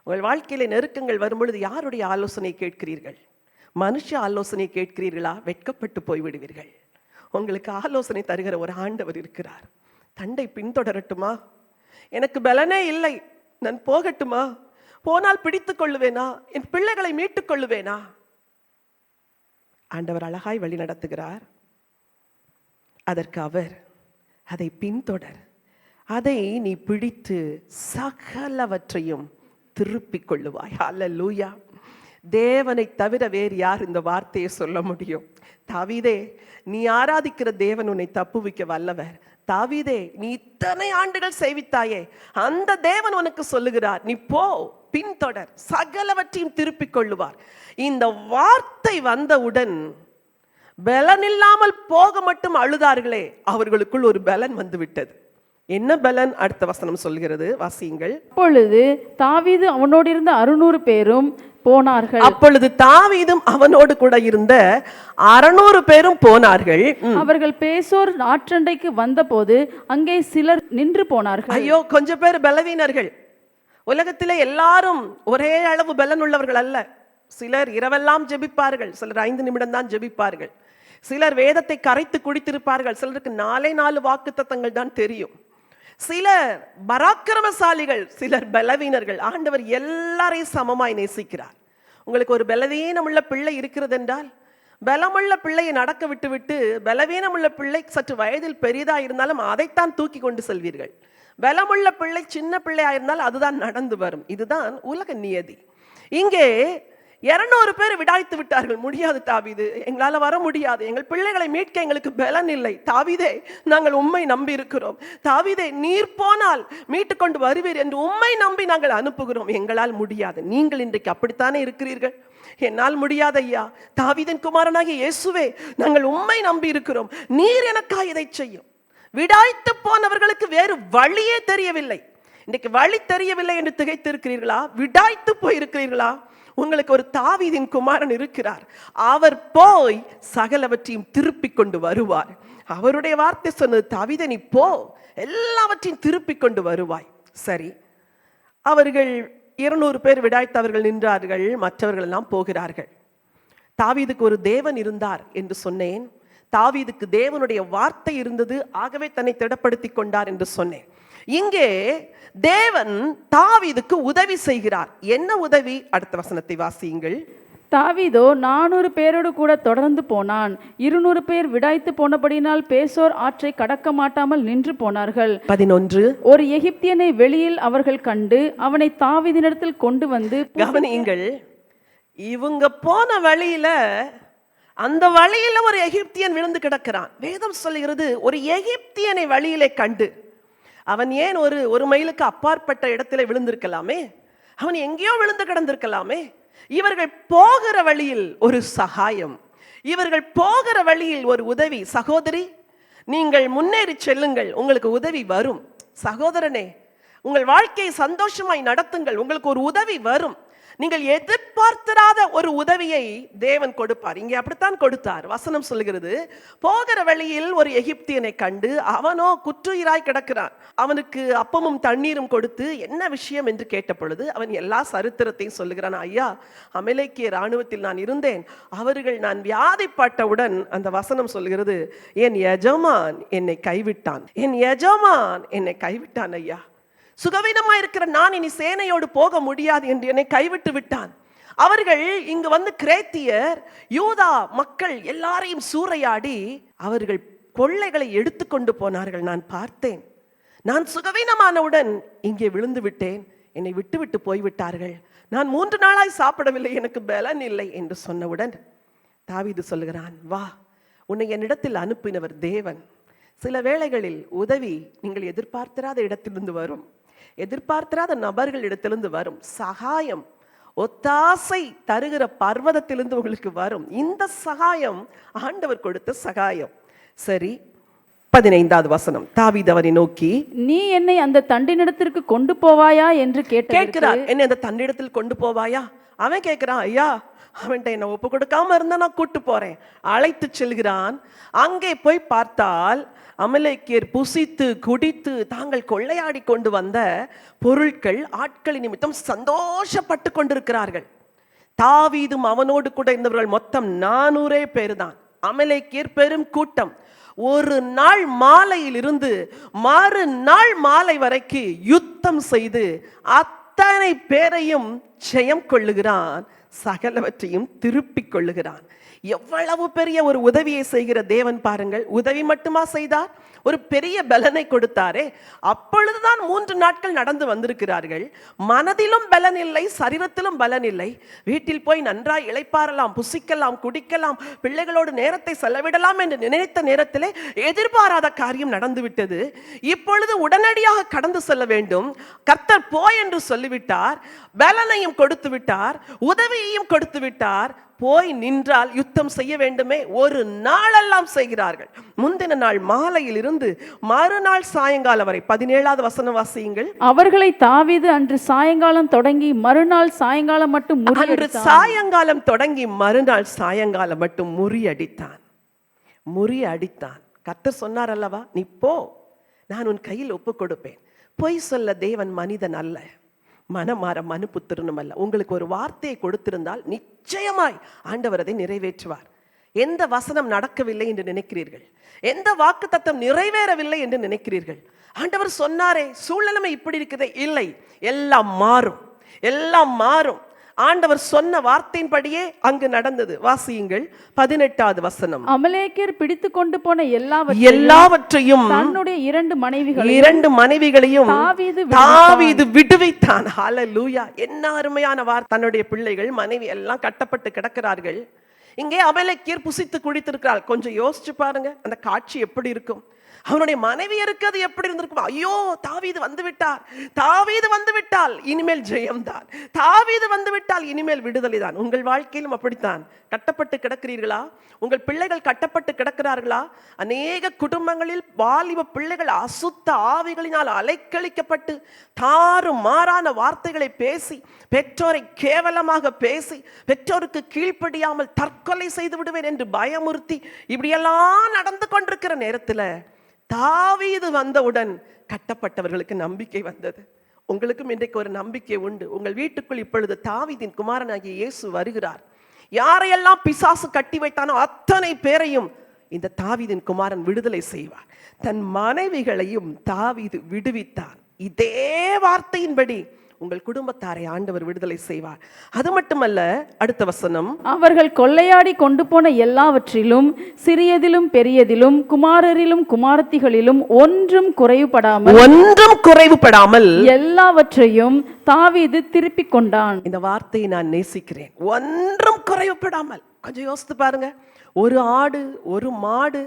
உங்கள் வாழ்க்கையில நெருக்கங்கள் வரும்பொழுது யாருடைய ஆலோசனை கேட்கிறீர்கள்? மனுஷ ஆலோசனை கேட்கிறீர்களா? வெட்கப்பட்டு போய்விடுவீர்கள். உங்களுக்கு ஆலோசனை தருகிற ஒரு ஆண்டவர் இருக்கிறார். தண்டை பின்தொடரட்டுமா? எனக்கு பலனே இல்லை, நான் போகட்டுமா? போனால் பிடித்துக் கொள்ளுவேனா? என் பிள்ளைகளை மீட்டுக் கொள்ளுவேனா? ஆண்டவர் அழகாய் வழி நடத்துகிறார். அதற்கு அவர், அதை பின்தொடர், அதை நீ பிடித்து சகலவற்றையும் திருப்பிக் கொள்ளுவாய். அல்லேலூயா. தேவனை தவிர வேறு யார் இந்த வார்த்தையை சொல்ல முடியும்? தாவீதே, நீ ஆராதிக்கிற தேவன் உன்னை தப்புவிக்க வல்லவர். தாவீதே, நீ இத்தனை ஆண்டுகள் சேவித்தாயே, அந்த தேவன் உனக்கு சொல்லுகிறார், நீ போ, பின்தொடர், சகலவற்றையும் திருப்பிக் கொள்ளுவார். இந்த வார்த்தை வந்தவுடன் பலனில்லாமல் போக மட்டும் அழுதார்களே, அவர்களுக்குள் ஒரு பலன் வந்து விட்டது. என்ன பலன்? அடுத்த வசனம் சொல்கிறது, வாசியுங்கள். அப்பொழுது தாவீது அவனோடு இருந்த 600 பேரும் போனார்கள். அப்பொழுது தாவீதும் அவனோடு கூட இருந்த 600 பேரும் போனார்கள். அவர்கள் பேசோர் ஆற்றண்டைக்கு வந்தபோது அங்கே சிலர் நின்று போனார்கள். ஐயோ, கொஞ்சம் பேர் பலவீனர்கள். உலகத்திலே எல்லாரும் ஒரே அளவு பலன் உள்ளவர்கள் அல்ல. சிலர் இரவெல்லாம் ஜெபிப்பார்கள், சிலர் 5 நிமிடம் தான் ஜெபிப்பார்கள், சிலர் வேதத்தை கரைத்து குடித்திருப்பார்கள், சிலருக்கு 4 வாக்குத்தத்தங்கள் தான் தெரியும், சிலர் பராக்கிரமசாலிகள், சிலர் பலவீனர்கள். ஆண்டவர் எல்லாரையும் சமமாய் நேசிக்கிறார். உங்களுக்கு ஒரு பலவீனமுள்ள பிள்ளை இருக்கிறது என்றால், பலமுள்ள பிள்ளையை நடக்க விட்டுவிட்டு பலவீனமுள்ள பிள்ளை சற்று வயதில் பெரிதா இருந்தாலும் அதைத்தான் தூக்கி கொண்டு செல்வீர்கள். பலமுள்ள பிள்ளை சின்ன பிள்ளையா இருந்தால் அதுதான் நடந்து வரும். இதுதான் உலக நியதி. இங்கே 200 பேர் விடாய்த்து விட்டார்கள். முடியாது தாவீது, எங்களால் வர முடியாது, எங்கள் பிள்ளைகளை மீட்க எங்களுக்கு பலன் இல்லை. தாவீதே, நாங்கள் உம்மை நம்பி இருக்கிறோம். தாவீதே, நீர் போனால் மீட்டு கொண்டு வருவீர் என்று உம்மை நம்பி நாங்கள் அனுப்புகிறோம். எங்களால் முடியாது. நீங்கள் இன்றைக்கு அப்படித்தானே இருக்கிறீர்கள். என்னால் முடியாது ஐயா. தாவீதின் குமாரனாகிய இயேசுவே, நாங்கள் உம்மை நம்பி இருக்கிறோம், நீர் எனக்காக இதை செய்யும். விடாய்த்து போனவர்களுக்கு வேறு வழியே தெரியவில்லை. இன்றைக்கு வழி தெரியவில்லை என்று திகைத்து இருக்கிறீர்களா? விடாய்த்து போயிருக்கிறீர்களா? உங்களுக்கு ஒரு தாவீதின் குமாரன் இருக்கிறார். அவர் போய் சகலவற்றையும் திருப்பிக் கொண்டு வருவார். அவருடைய வார்த்தை சொன்னது, தாவீதே நீ போ, எல்லாவற்றையும் திருப்பிக் கொண்டு வருவாய். சரி, அவர்கள் 200 பேர் விடாய்த்தவர்கள் நின்றார்கள், மற்றவர்கள் எல்லாம் போகிறார்கள். தாவீதுக்கு ஒரு தேவன் இருந்தார் என்று சொன்னேன். தாவீதுக்கு தேவனுடைய வார்த்தை இருந்தது, ஆகவே தன்னை திடப்படுத்தி கொண்டார் என்று சொன்னேன். இங்கே தேவன் தாவீதுக்கு உதவி செய்கிறார். என்ன உதவி? அடுத்த வசனத்தை வாசியுங்கள். தாவீதோ 400 பேரோடு கூட தொடர்ந்து போனான். 200 பேர் விடாய்த்து போனபடியினால் பேசோர் ஆற்றை கடக்க மாட்டாமல் நின்று போனார்கள். 11. ஒரு எகிப்தியனை வெளியில் அவர்கள் கண்டு அவனை தாவீதினிடத்தில் கொண்டு வந்து, கவனியுங்கள், இவங்க போன வழியில, அந்த வழியில ஒரு எகிப்தியன் விழுந்து கிடக்கிறான். வேதம் சொல்லுகிறது, ஒரு எகிப்தியனை வழியிலே கண்டு, அவன் ஏன் ஒரு மைலுக்கு அப்பாற்பட்ட இடத்துல விழுந்திருக்கலாமே, அவன் எங்கேயோ விழுந்து கிடந்திருக்கலாமே. இவர்கள் போகிற வழியில் ஒரு சகாயம், இவர்கள் போகிற வழியில் ஒரு உதவி. சகோதரி, நீங்கள் முன்னேறி செல்லுங்கள், உங்களுக்கு உதவி வரும். சகோதரனே, உங்கள் வாழ்க்கையை சந்தோஷமாய் நடத்துங்கள், உங்களுக்கு ஒரு உதவி வரும். நீங்கள் எதிர்பார்த்திராத ஒரு உதவியை தேவன் கொடுப்பார். இங்கே அப்படித்தான் கொடுத்தார். வசனம் சொல்லுகிறது, போகிற வழியில் ஒரு எகிப்தியனை கண்டு அவனோ குற்றுயிராய் கிடக்கிறான். அவனுக்கு அப்பமும் தண்ணீரும் கொடுத்து என்ன விஷயம் என்று கேட்ட பொழுது அவன் எல்லா சரித்திரத்தையும் சொல்லுகிறான். ஐயா, அமலேக்கிய இராணுவத்தில் நான் இருந்தேன், அவர்கள் நான் வியாதிப்பட்டவுடன், அந்த வசனம் சொல்லுகிறது, என் எஜமான் என்னை கைவிட்டான், என் எஜமான் என்னை கைவிட்டான். ஐயா, சுகவீனமா இருக்கிற நான் இனி சேனையோடு போக முடியாது என்று என்னை கைவிட்டு விட்டான். அவர்கள் இங்கு வந்து கிரேத்தியர், யூதா மக்கள் எல்லாரையும் சூறையாடி அவர்கள் கொள்ளைகளை எடுத்துக்கொண்டு போனார்கள். நான் பார்த்தேன். நான் சுகவீனமானவுடன் இங்கே விழுந்து விட்டேன், என்னை விட்டு போய்விட்டார்கள். நான் 3 நாளாய் சாப்பிடவில்லை, எனக்கு பலன் இல்லை என்று சொன்னவுடன் தாவீது சொல்லுகிறான், வா, உன்னை என்னிடத்தில் அனுப்பினவர் தேவன். சில வேளைகளில் உதவி நீங்கள் எதிர்பார்த்திராத இடத்திலிருந்து வரும், எதிர்பார்த்திராத நபர்கள் இடத்திலிருந்து வரும். சகாயம், ஒத்தாசை தருகிற பர்வதத்திலிருந்து உங்களுக்கு வரும். இந்த சகாயம் ஆண்டவர் கொடுத்த சகாயம். சரி, 15வது வசனம். தாவீது அவரை நோக்கி, நீ என்னை அந்த தண்டினிடத்திற்கு கொண்டு போவாயா என்று கேட்கிறார். என்னை அந்த தண்டிடத்தில் கொண்டு போவாயா? அவன் கேட்கிறான், ஐயா, அவன்கிட்ட என்ன ஒப்பு கொடுக்காம இருந்தா நான் கூட்டு போறேன். அழைத்து செல்கிறான். அங்கே போய் பார்த்தால் அமலேக்கியர் புசித்து குடித்து தாங்கள் கொள்ளையாடி கொண்டு வந்த பொருட்கள் ஆட்களின் நிமித்தம் சந்தோஷப்பட்டு கொண்டிருக்கிறார்கள். தாவீதும் அவனோடு கூட இருந்தவர்கள் மொத்தம் 400 பேர் தான். அமலேக்கியர் பெரும் கூட்டம். ஒரு நாள் மாலையில் இருந்து மறுநாள் மாலை வரைக்கும் யுத்தம் செய்து அத்தனை பேரையும் ஜெயம் கொள்ளுகிறான், சகலவற்றையும் திருப்பிக் கொள்ளுகிறான். எவ்வளவு பெரிய ஒரு உதவியை செய்கிற தேவன் பாருங்கள். உதவி மட்டுமா செய்தார், ஒரு பெரிய பலனை கொடுத்தாரே. அப்பொழுதுதான் 3 நாட்கள் நடந்து வந்திருக்கிறார்கள். மனதிலும் பலன் இல்லை, சரீரத்திலும் பலன் இல்லை. வீட்டில் போய் நன்றாய் இளைப்பாறலாம், புசிக்கலாம், குடிக்கலாம், பிள்ளைகளோடு நேரத்தை செலவிடலாம் என்று நினைத்த நேரத்திலே எதிர்பாராத காரியம் நடந்துவிட்டது. இப்பொழுது உடனடியாக கடந்து செல்ல வேண்டும். கர்த்தர் போய் என்று சொல்லிவிட்டார். பலனையும் கொடுத்து விட்டார், உதவியையும் கொடுத்து விட்டார். போய் நின்றால் யுத்தம் செய்ய வேண்டுமே. ஒரு நாளெல்லாம் செய்கிறார்கள். முந்தின நாள் மாலையில் இருந்து மறுநாள் சாயங்காலம் வரை. 17வது வசனம் வாசியுங்கள். அவர்களை தாவீது அன்று சாயங்காலம் தொடங்கி மறுநாள் சாயங்காலம் மட்டும் அன்று சாயங்காலம் தொடங்கி மறுநாள் சாயங்காலம் மட்டும் முறியடித்தான். கர்த்தர் சொன்னார் அல்லவா, நீ போ, நான் உன் கையில் ஒப்பு கொடுப்பேன். பொய் சொல்ல தேவன் மனிதன் அல்ல, மனமாற மனுபுத்திரனும் அல்ல. உங்களுக்கு ஒரு வார்த்தையை கொடுத்திருந்தால் நிச்சயமாய் ஆண்டவர் அதை நிறைவேற்றுவார். எந்த வசனம் நடக்கவில்லை என்று நினைக்கிறீர்கள், எந்த வாக்குத்தத்தம் நிறைவேறவில்லை என்று நினைக்கிறீர்கள், ஆண்டவர் சொன்னாரே சூழ்நிலைமை இப்படி இருக்கிறதே, இல்லை, எல்லாம் மாறும், எல்லாம் மாறும். ஆண்டவர் சொன்ன வார்த்தையின்படியே அங்கு நடந்தது. வாசியுங்கள் 18வது வசனம். அமலேக்கியர் பிடித்து கொண்டு போன எல்லாவற்றையும் தன்னுடைய 2 மனைவிகளையும் தாவீது விடுவித்தான். ஹல்லேலூயா! என்ன அருமையான வார்த்தை. தன்னுடைய பிள்ளைகள், மனைவி எல்லாம் கட்டப்பட்டு கிடக்கிறார்கள். இங்கே அமலேக்கியர் புசித்து குடித்திருக்கிறாள். கொஞ்சம் யோசிச்சு பாருங்க, அந்த காட்சி எப்படி இருக்கும். அவனுடைய மனைவி இருக்கிறது எப்படி இருந்திருக்கும். ஐயோ, தாவீது வந்து விட்டார், தாவீது வந்து விட்டால் இனிமேல் ஜெயம்தான், தாவீது வந்து விட்டால் இனிமேல் விடுதலை தான். உங்கள் வாழ்க்கையிலும் அப்படித்தான். கட்டப்பட்டு கிடக்கிறீர்களா? உங்கள் பிள்ளைகள் கட்டப்பட்டு கிடக்கிறார்களா? அநேக குடும்பங்களில் வாலிப பிள்ளைகள் அசுத்த ஆவிகளினால் அலைக்கழிக்கப்பட்டு தாறு மாறான வார்த்தைகளை பேசி, பெற்றோரை கேவலமாக பேசி, பெற்றோருக்கு கீழ்ப்படியாமல் தற்கொலை செய்து விடுவேன் என்று பயமுறுத்தி இப்படியெல்லாம் நடந்து கொண்டிருக்கிற நேரத்தில் தாவீது வந்தவுடன் கட்டப்பட்டவர்களுக்கு நம்பிக்கை வந்தது. உங்களுக்கும் இன்றைக்கு ஒரு நம்பிக்கை உண்டு. உங்கள் வீட்டுக்குள் இப்பொழுது தாவீதின் குமாரனாகிய இயேசு வருகிறார். யாரையெல்லாம் பிசாசு கட்டி வைத்தானோ அத்தனை பேரையும் இந்த தாவீதின் குமாரன் விடுதலை செய்வார். தன் மனைவிகளையும் தாவீது விடுவித்தார். இதே வார்த்தையின்படி உங்கள் குடும்பத்தாரை ஆண்டவர் விடுதலை செய்வார். அது மட்டுமல்ல, அடுத்த வசனம். அவர்கள் கொள்ளையாடி கொண்டு போன எல்லாவற்றிலும் சிறியதிலும் பெரியதிலும் குமாரரிலும் குமாரத்திகளிலும் ஒன்றும் குறைவுபடாமல் எல்லாவற்றையும் தாவீது திருப்பிக் கொண்டான். இந்த வார்த்தையை நான் நேசிக்கிறேன். ஒன்றும் குறைவுபடாமல். கொஞ்சம் யோசித்து பாருங்க. ஒரு ஆடு, ஒரு மாடு,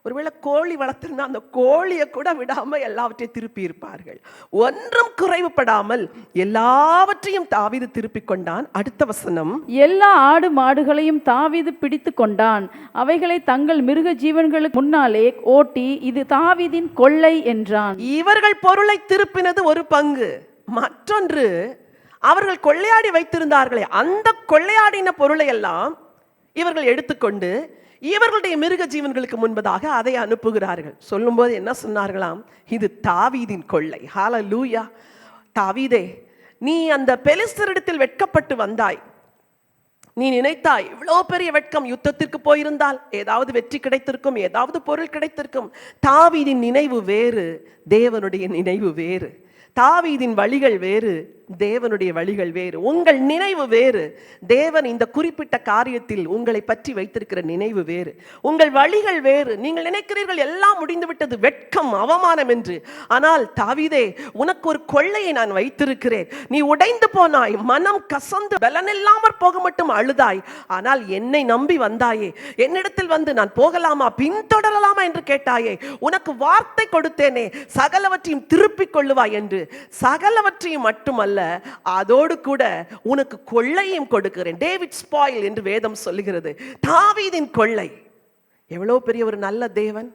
ஒருவேளை கோழி வளர்த்திருந்தா அந்த கோழியை கூட விடாம எல்லாவற்றையும் திருப்பி இருப்பார்கள். ஒன்றும் குறைவுபடாமல் எல்லாவற்றையும் தாவீது திருப்பி கொண்டான். அடுத்த வசனம். எல்லா ஆடு மாடுகளையும் தாவீது பிடித்து கொண்டான், அவைகளை தங்கள் மிருக ஜீவன்களுக்கு முன்னாலே ஓட்டி, இது தாவீதின் கொள்ளை என்றான். இவர்கள் பொருளை திருப்பினது ஒரு பங்கு. மற்றொன்று, அவர்கள் கொள்ளையாடி வைத்திருந்தார்களே, அந்த கொள்ளையாடின பொருளை எல்லாம் இவர்கள் எடுத்துக்கொண்டு இவர்களுடைய மிருக ஜீவன்களுக்கு முன்பதாக அதை அனுப்புகிறார்கள். சொல்லும்போது என்ன சொன்னார்களாம்? இது தாவீதின் கொள்ளை. ஹல்லேலூயா. தாவீதே, நீ அந்த பெலிஸ்தரிடத்தில் வெட்கப்பட்டு வந்தாய். நீ நினைத்தாய் இவ்வளோ பெரிய வெட்கம், யுத்தத்திற்கு போயிருந்தால் ஏதாவது வெற்றி கிடைத்திருக்கும், ஏதாவது பொருள் கிடைத்திருக்கும். தாவீதின் நினைவு வேறு, தேவனுடைய நினைவு வேறு. தாவீதின் வழிகள் வேறு, தேவனுடைய வழிகள் வேறு. உங்கள் நினைவு வேறு, தேவன் இந்த குறிப்பிட்ட காரியத்தில் உங்களை பற்றி வைத்திருக்கிற நினைவு வேறு. உங்கள் வழிகள் வேறு. நீங்கள் நினைக்கிறீர்கள் எல்லாம் முடிந்து விட்டது, வெட்கம், அவமானம் என்று. ஆனால் தாவீதே, உனக்கு ஒரு கொள்ளையை நான் வைத்திருக்கிறேன். நீ உடைந்து போனாய், மனம் கசந்து பலனில்லாமற் போக மட்டும் அழுதாய். ஆனால் என்னை நம்பி வந்தாயே, என்னிடத்தில் வந்து நான் போகலாமா, பின்தொடரலாமா என்று கேட்டாயே. உனக்கு வார்த்தை கொடுத்தேனே, சகலவற்றையும் திருப்பிக் கொள்ளுவாய் என்று. சகலவற்றையும் மட்டுமல்ல, அதோடு கூட உனக்கு கொள்ளையும் கொடுக்கிறேன். டேவிட் ஸ்பாயில் என்று வேதம் சொல்லுகிறது. தாவீதின் கொள்ளை. எவ்வளவு பெரிய ஒரு நல்ல தேவன்.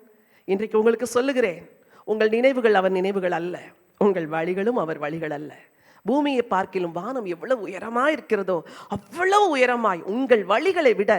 இன்றைக்கு உங்களுக்கு சொல்லுகிறேன், உங்கள் நினைவுகள் அவர் நினைவுகள் அல்ல, உங்கள் வழிகளும் அவர் வழிகள் அல்ல. பூமியை பார்க்கிலும் வானம் எவ்வளவு உயரமாய் இருக்கிறதோ அவ்வளவு உயரமாய் உங்கள் வழிகளை விட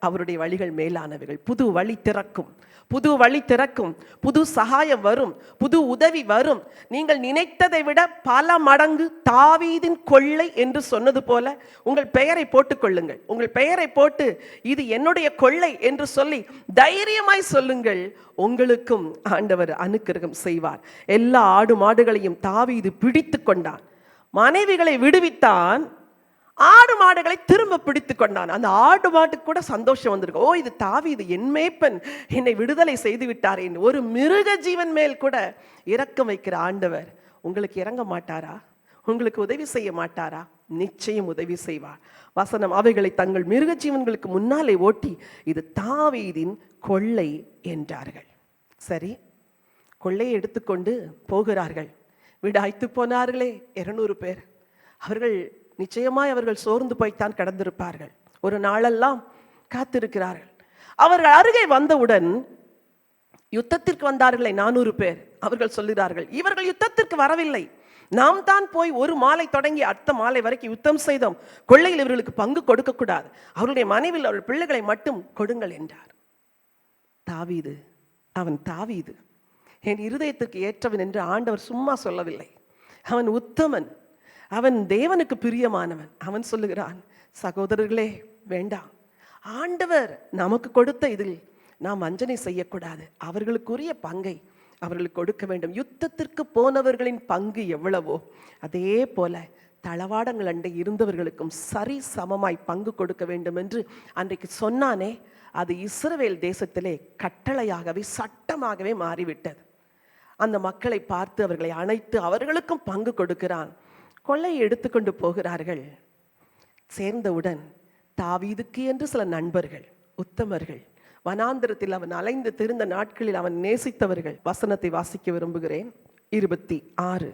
அவருடைய வழிகள் மேலானவைகள். புது வழி திறக்கும், புது வழி திறக்கும், புது சகாயம் வரும், புது உதவி வரும். நீங்கள் நினைத்ததை விட பல மடங்கு தாவீதின் கொள்ளை என்று சொன்னது போல உங்கள் பெயரை போட்டுக் கொள்ளுங்கள். உங்கள் பெயரை போட்டு இது என்னுடைய கொள்ளை என்று சொல்லி தைரியமாய் சொல்லுங்கள். உங்களுக்கும் ஆண்டவர் அனுக்கிரகம் செய்வார். எல்லா ஆடு மாடுகளையும் தாவீது பிடித்து கொண்டான், மனைவிகளை விடுவித்தான், ஆடு மாடுகளை திரும்ப பிடித்து கொண்டான். அந்த ஆடு மாட்டுக்கு கூட சந்தோஷம் வந்திருக்கு. ஓ, இது தாவீது என் மேய்ப்பன், என்னை விடுதலை செய்து விட்டாரேன். ஒரு மிருக ஜீவன் மேல் கூட இரக்கம் வைக்கிற ஆண்டவர் உங்களுக்கு இறங்க மாட்டாரா? உங்களுக்கு உதவி செய்ய மாட்டாரா? நிச்சயம் உதவி செய்வார். வசனம், அவைகளை தங்கள் மிருக ஜீவன்களுக்கு முன்னாலே ஓட்டி இது தாவீதின் கொள்ளை என்றார்கள். சரி, கொள்ளையை எடுத்துக்கொண்டு போகிறார்கள். விடாய்த்து போனார்களே 200 பேர். அவர்கள் நிச்சயமாய் அவர்கள் சோர்ந்து போய்த்தான் கடந்திருப்பார்கள். ஒரு நாளெல்லாம் காத்திருக்கிறார்கள். அவர்கள் அருகே வந்தவுடன் யுத்தத்திற்கு வந்தார்களே 400 பேர். அவர்கள் சொல்லுகிறார்கள், இவர்கள் யுத்தத்திற்கு வரவில்லை, நாம் தான் போய் ஒரு மாலை தொடங்கி அடுத்த மாலை வரைக்கும் யுத்தம் செய்தோம். கொள்ளையில் இவர்களுக்கு பங்கு கொடுக்க கூடாது, அவருடைய மனைவியில் அவர்கள் பிள்ளைகளை மட்டும் கொடுங்கள் என்றார். தாவீது, அவன் தாவீது என் இருதயத்திற்கு ஏற்றவன் என்று ஆண்டவர் சும்மா சொல்லவில்லை. அவன் உத்தமன், அவன் தேவனுக்கு பிரியமானவன். அவன் சொல்லுகிறான், சகோதரர்களே வேண்டாம், ஆண்டவர் நமக்கு கொடுத்த இதில் நாம் வஞ்சனை செய்யக்கூடாது, அவர்களுக்குரிய பங்கை அவர்களுக்கு கொடுக்க வேண்டும். யுத்தத்திற்கு போனவர்களின் பங்கு எவ்வளவோ அதே போல தளவாடங்கள் அண்டை இருந்தவர்களுக்கும் சரி சமமாய் பங்கு கொடுக்க வேண்டும் என்று அன்றைக்கு சொன்னானே, அது இஸ்ரவேல் தேசத்திலே கட்டளையாகவே சட்டமாகவே மாறிவிட்டது. அந்த மக்களை பார்த்து அவர்களை அணைத்து அவர்களுக்கும் பங்கு கொடுக்கிறான். கொள்ளையை எடுத்துக்கொண்டு போகிறார்கள். சேர்ந்தவுடன் தாவீதுக்கு என்று சில நண்பர்கள், உத்தமர்கள், வனாந்திரத்தில் அவன் அலைந்து திரிந்த நாட்களில் அவன் நேசித்தவர்கள். வசனத்தை வாசிக்க விரும்புகிறேன். 26.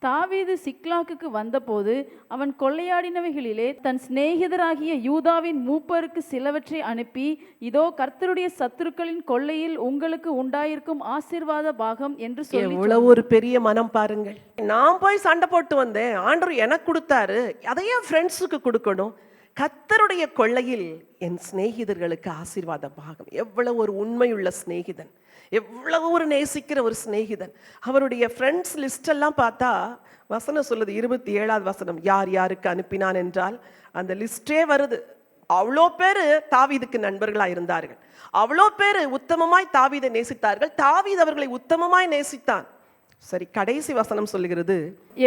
தாவீது சிக்லாகுக்கு வந்தபோது அவன் கொள்ளையாடினவைகளிலே தன் சிநேகிதராகிய யூதாவின் மூப்பருக்கு சிலவற்றை அனுப்பி, இதோ கர்த்தருடைய சத்துருக்களின் கொள்ளையில் உங்களுக்கு உண்டாயிருக்கும் ஆசீர்வாத பாகம் என்று சொல்லி. எவ்வளவு ஒரு பெரிய மனம் பாருங்கள். நான் போய் சண்டை போட்டு வந்தேன், ஆண்டவர் எனக்கு கொடுத்தாரு, அதையே ஃப்ரெண்ட்ஸுக்கு கொடுக்கணும். கர்த்தருடைய கொள்ளையில் என் சிநேகிதர்களுக்கு ஆசீர்வாத பாகம். எவ்வளவு ஒரு உண்மையுள்ள சிநேகிதன், எவ்வளவு ஒரு நேசிக்கிற ஒரு சிநேகிதன். அவருடைய ஃப்ரெண்ட்ஸ் லிஸ்ட் எல்லாம் பார்த்தா வசனம் சொல்லுது, 27வது வசனம், யார் யாருக்கு அனுப்பினான் என்றால் அந்த லிஸ்டே வருது. அவ்வளோ பேரு தாவீதுக்கு நண்பர்களா இருந்தார்கள், அவ்வளோ பேரு உத்தமமாய் தாவீதை நேசித்தார்கள், தாவீது அவர்களை உத்தமமாய் நேசித்தான். சரி, கடைசி வசனம் சொல்லுகிறது,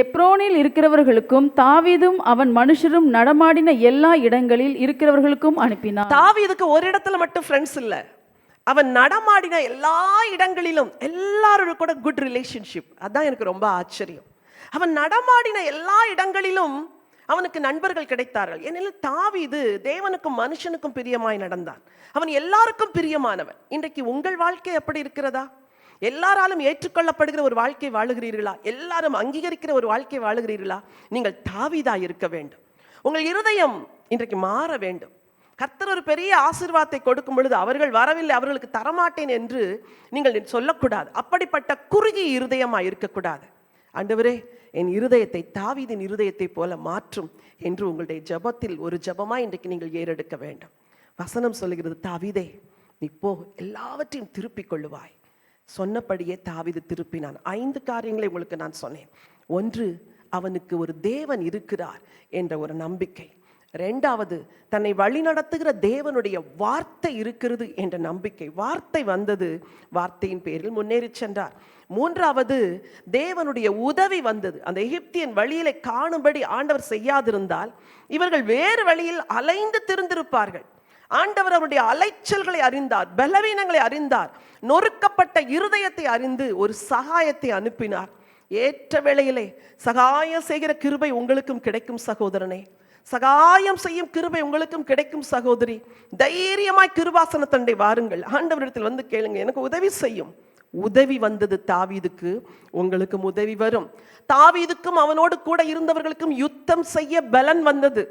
எப்ரோனில் இருக்கிறவர்களுக்கும் தாவீதும் அவன் மனுஷரும் நடமாடின எல்லா இடங்களில் இருக்கிறவர்களுக்கும் அனுப்பினான். தாவீதுக்கு ஒரு இடத்துல மட்டும் ஃப்ரெண்ட்ஸ் இல்ல, அவன் நடமாடின எல்லா இடங்களிலும் எல்லாரோடும் கூட குட் ரிலேஷன்ஷிப். அதான் எனக்கு ரொம்ப ஆச்சரியம். அவன் நடமாடின எல்லா இடங்களிலும் அவனுக்கு நண்பர்கள் கிடைத்தார்கள். ஏனெனில் தாவீது தேவனுக்கும் மனுஷனுக்கும் பிரியமாய் நடந்தான். அவன் எல்லாருக்கும் பிரியமானவன். இன்றைக்கு உங்கள் வாழ்க்கை எப்படி இருக்கிறதா? எல்லாராலும் ஏற்றுக்கொள்ளப்படுகிற ஒரு வாழ்க்கை வாழுகிறீர்களா? எல்லாரும் அங்கீகரிக்கிற ஒரு வாழ்க்கை வாழுகிறீர்களா? நீங்கள் தாவீதாய் இருக்க வேண்டும். உங்கள் இருதயம் இன்றைக்கு மாற வேண்டும். கர்த்தர் ஒரு பெரிய ஆசீர்வாதத்தை கொடுக்கும் பொழுது அவர்கள் வரவில்லை, அவர்களுக்கு தரமாட்டேன் என்று நீங்கள் சொல்லக்கூடாது. அப்படிப்பட்ட குறுகிய இருதயமாய் இருக்கக்கூடாது. ஆண்டவரே, என் இருதயத்தை தாவீதின் இருதயத்தை போல மாற்றும் என்று உங்களுடைய ஜெபத்தில் ஒரு ஜெபமாய் இன்றைக்கு நீங்கள் ஏறெடுக்க வேண்டும். வசனம் சொல்லுகிறது, தாவீதே நீ போ, எல்லாவற்றையும் திருப்பிக் கொள்ளுவாய். சொன்னபடியே தாவீது திருப்பினான். 5 காரியங்களை உங்களுக்கு நான் சொன்னேன். 1, அவனுக்கு ஒரு தேவன் இருக்கிறார் என்ற ஒரு நம்பிக்கை. 2வது, தன்னை வழி நடத்துகிற தேவனுடைய வார்த்தை இருக்கிறது என்ற நம்பிக்கை. வார்த்தை வந்தது, வார்த்தையின் பேரில் முன்னேறி சென்றார். 3வது, தேவனுடைய உதவி வந்தது. அந்த எகிப்தியன் வழியிலே காணும்படி ஆண்டவர் செய்யாதிருந்தால் இவர்கள் வேறு வழியில் அலைந்து திரிந்திருப்பார்கள். ஆண்டவர் அவருடைய அலைச்சல்களை அறிந்தார், பலவீனங்களை அறிந்தார், நொறுக்கப்பட்ட இருதயத்தை அறிந்து ஒரு சகாயத்தை அனுப்பினார். ஏற்ற வேளையிலே சகாயம் செய்கிற கிருபை உங்களுக்கும் கிடைக்கும் சகோதரனே. சகாயம் செய்யும் கிருபை உங்களுக்கும் கிடைக்கும் சகோதரி. தைரியமாய் கிருபாசனத்தண்டை வாருங்கள். ஆண்டவரிடத்தில் வந்து கேளுங்க, எனக்கு உதவி செய்யும். உதவி வந்தது தாவீதுக்கு, உங்களுக்கும் உதவி வரும். தாவீதுக்கும் அவனோடு கூட இருந்தவர்களுக்கும் யுத்தம் செய்ய பலன் வந்தது.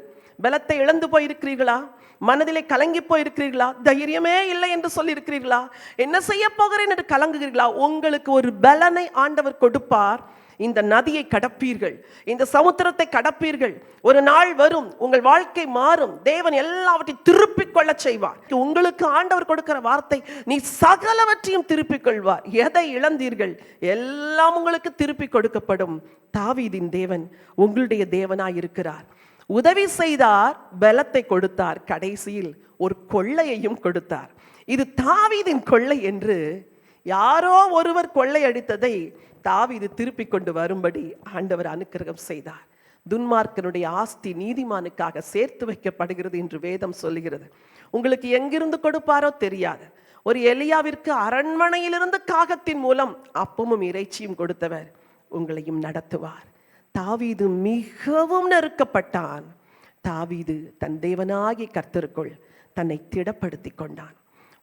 பலத்தை இழந்து போயிருக்கிறீர்களா? மனதிலே கலங்கி போயிருக்கிறீர்களா? தைரியமே இல்லை என்று சொல்லி இருக்கிறீர்களா? என்ன செய்ய போகிறேன் என்று கலங்குகிறீர்களா? உங்களுக்கு ஒரு பலனை ஆண்டவர் கொடுப்பார். இந்த நதியை கடப்பீர்கள், இந்த சமுத்திரத்தை கடப்பீர்கள். ஒரு நாள் வரும், உங்கள் வாழ்க்கை மாறும். தேவன் எல்லாவற்றையும் திருப்பிக் கொள்ள செய்வார். உங்களுக்கு ஆண்டவர் கொடுக்கிற வார்த்தை, நீ சகலவற்றையும் திருப்பிக் கொள்வார். எதை இழந்தீர்கள் எல்லாம் உங்களுக்கு திருப்பி கொடுக்கப்படும். தாவீதின் தேவன் உங்களுடைய தேவனாய் இருக்கிறார். உதவி செய்தார், பலத்தை கொடுத்தார், கடைசியில் ஒரு கொள்ளையையும் கொடுத்தார். இது தாவீதின் கொள்ளை என்று யாரோ ஒருவர் கொள்ளை அடித்ததை தாவீது திருப்பி கொண்டு வரும்படி ஆண்டவர் அனுக்கிரகம் செய்தார். துன்மார்க்கனுடைய ஆஸ்தி நீதிமானுக்காக சேர்த்து வைக்கப்படுகிறது என்று வேதம் சொல்லுகிறது. உங்களுக்கு எங்கிருந்து கொடுப்பாரோ தெரியாது. ஒரு எலியாவிற்கு அரண்மனையிலிருந்து காகத்தின் மூலம் அப்பமும் இறைச்சியும் கொடுத்தவர் உங்களையும் நடத்துவார். தாவீது மிகவும் நெருக்கப்பட்டான். தாவீது தன் தேவனாகிய கர்த்தருக்குள் தன்னை திடப்படுத்தி கொண்டான்.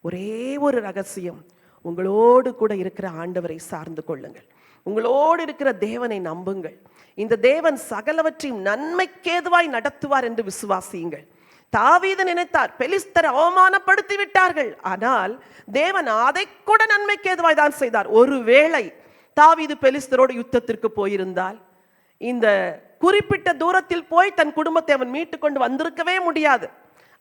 ஒரே ஒரு ரகசியம், உங்களோடு கூட இருக்கிற ஆண்டவரை சார்ந்து கொள்ளுங்கள். உங்களோடு இருக்கிற தேவனை நம்புங்கள். இந்த தேவன் சகலவற்றையும் நன்மைக்கேதுவாய் நடத்துவார் என்று விசுவாசியுங்கள். தாவீது நினைத்தார், பெலிஸ்தரை அவமானப்படுத்தி விட்டார்கள், ஆனால் தேவன் அதை கூட நன்மைக்கேதுவாய் தான் செய்தார். ஒருவேளை தாவீது பெலிஸ்தரோடு யுத்தத்திற்கு போயிருந்தால் இந்த குறிப்பிட்ட தூரத்தில் போய் தன் குடும்பத்தை அவன் மீட்டு கொண்டு வந்திருக்கவே முடியாது.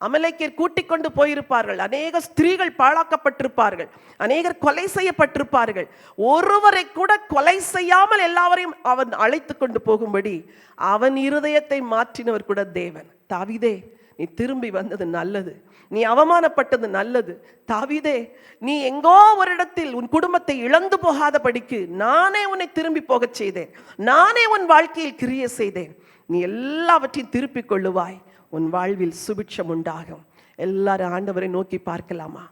அமலேக்கியர் கூட்டிக் கொண்டு போயிருப்பார்கள். அநேக ஸ்திரீகள் பாழாக்கப்பட்டிருப்பார்கள். அநேகர் கொலை செய்யப்பட்டிருப்பார்கள். ஒருவரை கூட கொலை செய்யாமல் எல்லாவரையும் அவன் அழைத்து கொண்டு போகும்படி அவன் இருதயத்தை மாற்றினவர் கூட தேவன். தாவீதே, நீ திரும்பி வந்தது நல்லது, நீ அவமானப்பட்டது நல்லது. தாவீதே, நீ எங்கோ ஒரு இடத்தில் உன் குடும்பத்தை இழந்து போகாதபடிக்கு நானே உன்னை திரும்பி போகச் செய்தேன், நானே உன் வாழ்க்கையில் கிரியை செய்தேன். நீ எல்லாவற்றையும் திருப்பிக் கொள்ளுவாய், உன் வாழ்வில் சுபிட்சம் உண்டாகும். எல்லாரும் ஆண்டவரை நோக்கி பார்க்கலாமா?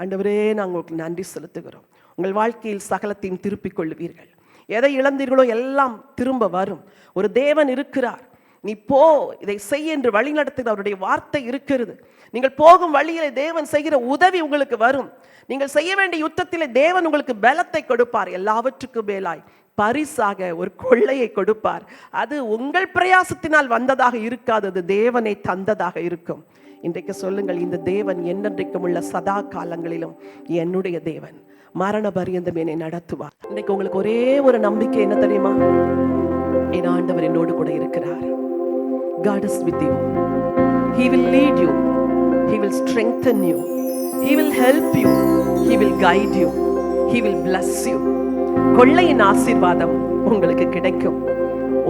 ஆண்டவரே, நாங்கள் உங்களுக்கு நன்றி செலுத்துகிறோம். உங்கள் வாழ்க்கையில் சகலத்தையும் திருப்பிக் கொள்ளுவீர்கள். எதை இழந்தீர்களோ எல்லாம் திரும்ப வரும். ஒரு தேவன் இருக்கிறார். நீ போ, இதை செய் என்று வழி நடத்துகிற அவருடைய வார்த்தை இருக்கிறது. நீங்கள் போகும் வழியிலே தேவன் செய்கிற உதவி உங்களுக்கு வரும். நீங்கள் செய்ய வேண்டிய யுத்தத்திலே தேவன் உங்களுக்கு பலத்தை கொடுப்பார். எல்லாவற்றுக்கும் மேலாய் பரிசாக ஒரு கொள்ளையை கொடுப்பார். அது உங்கள் பிரயாசத்தினால் வந்ததாக இருக்காது, அது தேவனை தந்ததாக இருக்கும். இன்றைக்கு சொல்லுங்கள், இந்த தேவன் என்னென்றைக்கும் உள்ள சதா காலங்களிலும் என்னுடைய தேவன், மரண பரியந்தம் என்னை நடத்துவார். இன்றைக்கு உங்களுக்கு ஒரே ஒரு நம்பிக்கை என்ன தெரியுமா? என் ஆண்டவர் என்னோடு கூட இருக்கிறார். God is with you. He will lead you. He will strengthen you. He will help you. He will guide you. He will bless you. கொள்ளையின் ஆசீர்வாதம் உங்களுக்கு கிடைக்கும்.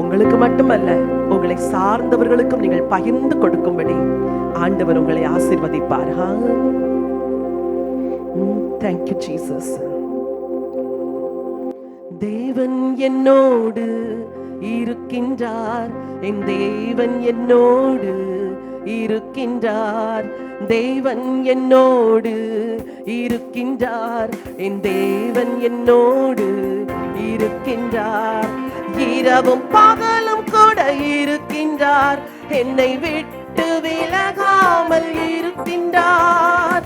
உங்களுக்கு மட்டுமல்ல, உங்களை சார்ந்தவர்களுக்கும் நீங்கள் பகிர்ந்து கொடுக்கும்படி ஆண்டவர் உங்களை ஆசீர்வதிப்பார். Thank you Jesus. தேவன் என்னோடு இருக்கின்றார், என் தேவன் என்னோடு இருக்கின்றார். தேவன் என்னோடு இருக்கின்றார், என் தேவன் என்னோடு இருக்கின்றார். இரவும் பகலும் கூட இருக்கின்றார், என்னை விட்டு விலகாமல் இருக்கின்றார்.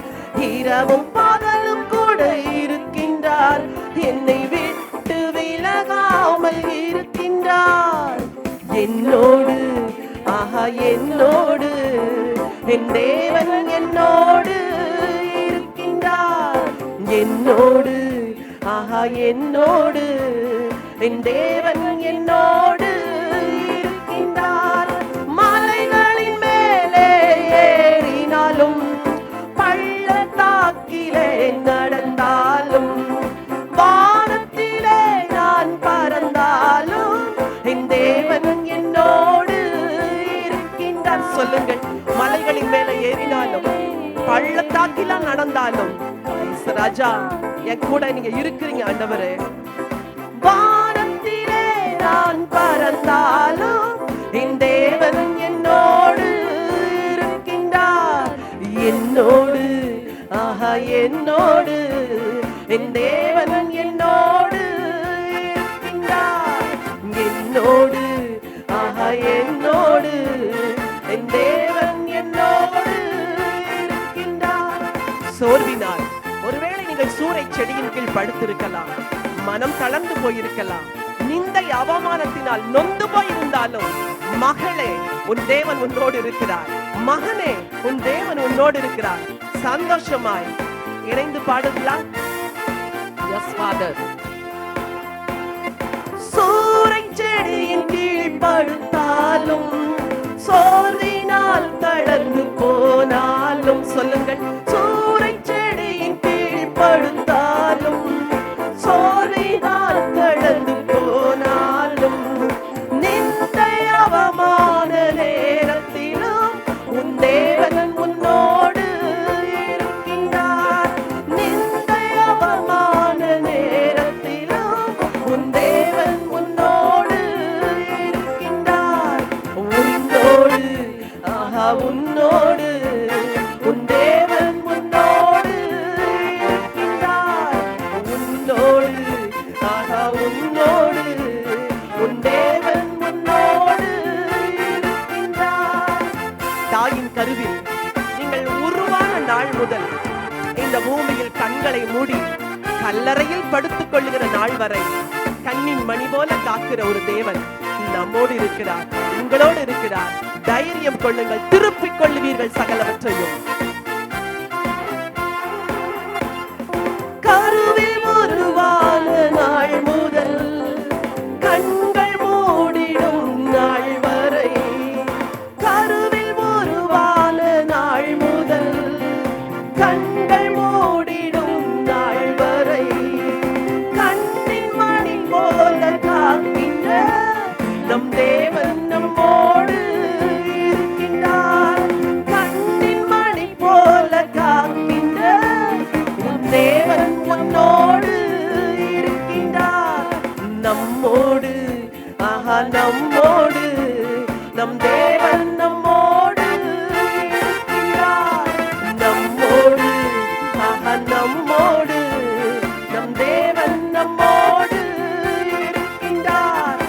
இரவும் பகலும் கூட இருக்கின்றார், என்னை விட்டு விலகாமல் இருக்கின்றார். என்னோடு, ஆஹா என்னோடு, என் தேவன் என்னோடு இருக்கின்றார். என்னோடு, ஆஹா என்னோடு, என் தேவன் என்னோடு இருக்கின்றார். மலைகளின் மேலே ஏறினாலும் பள்ளத்தாக்கிலே நடந்தாலும் வானத்திலே நான் பறந்தாலும் என் தேவன் என்னோடு இருக்கின்றார். சொல்லுங்கள், மலைகளின் மேலே ஏறினாலும் பள்ளத்தாக்கில நடந்தாலும் ராஜா என் கூட நீங்க இருக்கிறீங்க ஆண்டவரே. வானத்திலே நான் பறந்தாலும் என் தேவன் என்னோடு இருக்கின்றார். என்னோடு, ஆஹா என்னோடு, என் தேவன் என்னோடு இருக்கின்றார். என்னோடு, ஆஹா என்னோடு, என் தேவன் என்னோடு இருக்கின்றார். சோர்வினால் ஒருவேளை நீங்கள் சூறை செடியின் கீழ் படுத்திருக்கலாம், மனம் தளர்ந்து போயிருக்கலாம், நிந்தை அவமானத்தினால் நொந்து போயிருந்தாலும் மகளே உன் தேவன் உன்னோடு இருக்கிறார். மகனே உன் தேவன் உன்னோடு இருக்கிறார். சந்தோஷமாய் இணைந்து பாடுங்களா? S father. சூறை செடியின் கீழ் படுத்தாலும் சோர்வினால் தளர்ந்து போனாலும், சொல்லுங்கள், சூறை செடியின் கீழ் படுத்தாலும் சோர்வினால் தளர்ந்து போனாலும் நிந்தை அவமான நேரத்திலும் உன் தேவன் உன்னோடு இருக்கின்றார். நிந்தை அவமான நேரத்திலும் உன் தேவன் உன்னோடு இருக்கின்றார். உன்னோடு, ஆஹா உன்னோடு, உன் தேவன் உன்னோடு இருக்கின்றார். உன்னோடு, ஆஹா உன்னோடு, உன் தேவன் உன்னோடு இருக்கின்றார். தாயின் கருவில் நீங்கள் உருவான நாள் முதல் இந்த பூமியில் கண்களை மூடி கல்லறையில் படுத்துக் கொள்ளுகிற நாள் வரை கண்ணின் மணி போல காக்கிற ஒரு தேவன் நம்மோடு இருக்கிறார், உங்களோடு இருக்கிறார். தைரியம் கொள்ளுங்கள், திருப்பிக் கொள்ளுவீர்கள் சகலவற்றையும். கருவில் உருவான நாள் முதல் கண்கள் மூடிடும் நாள் வரை, கருவில் உருவான நாள் முதல் கண்கள் மூடிடும் நாள் வரை கண்ணின் மணி போல காக்கின்ற நம் தேவன் நம்மோடு இருக்கின்றார். கண்ணின் மணி போல காக்கின்ற நம் தேவன் உன்னோடு இருக்கின்றார். நம்மோடு, ஆஹா நம்மோடு, நம் தேவன் நம்மோடு இருக்கின்றார். நம்மோடு, ஆஹா நம்மோடு, நம் தேவன் நம்மோடு இருக்கின்றார்.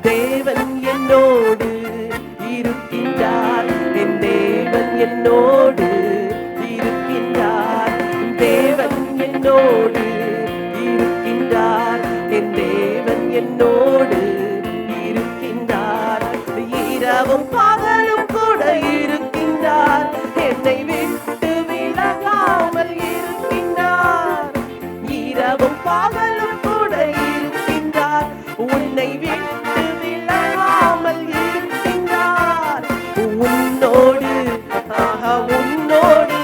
தேவன் என்னோடு இருக்கின்றார். என் தேவன் என்னோடு இருக்கின்றார். தேவன் என்னோடு இருக்கின்றார். என் தேவன் என்னோடு இருக்கின்றார். இரவும் பகலும் கூட இருக்கின்றார். என்னை விட்டு விலகாமல் இருக்கின்றார். இரவும் பகலும் கூட இருக்கின்றார். உன்னை விட்டு விலகாமல் இருக்கின்றார். உன்னோடு, ஆஹா உன்னோடு,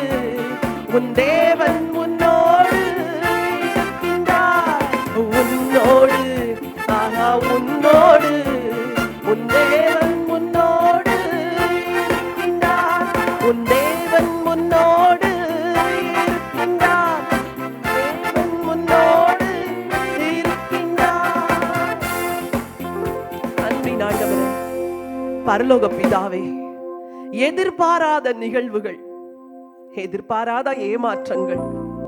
உன் தேவன் உன்னோடு இருக்கின்றார். உன்னோடு, ஆஹா உன்னோடு, உன் தேவன் உன்னோடு இருக்கின்றார். உன் தேவன் உன்னோடு இருக்கின்றார். தேவன் உன்னோடு இருக்கின்றார். அன்பின் ஆண்டவரே, பரலோக பிதாவே, எதிர்பாராத நிகழ்வுகள், எதிர்பாராத ஏமாற்றங்கள்,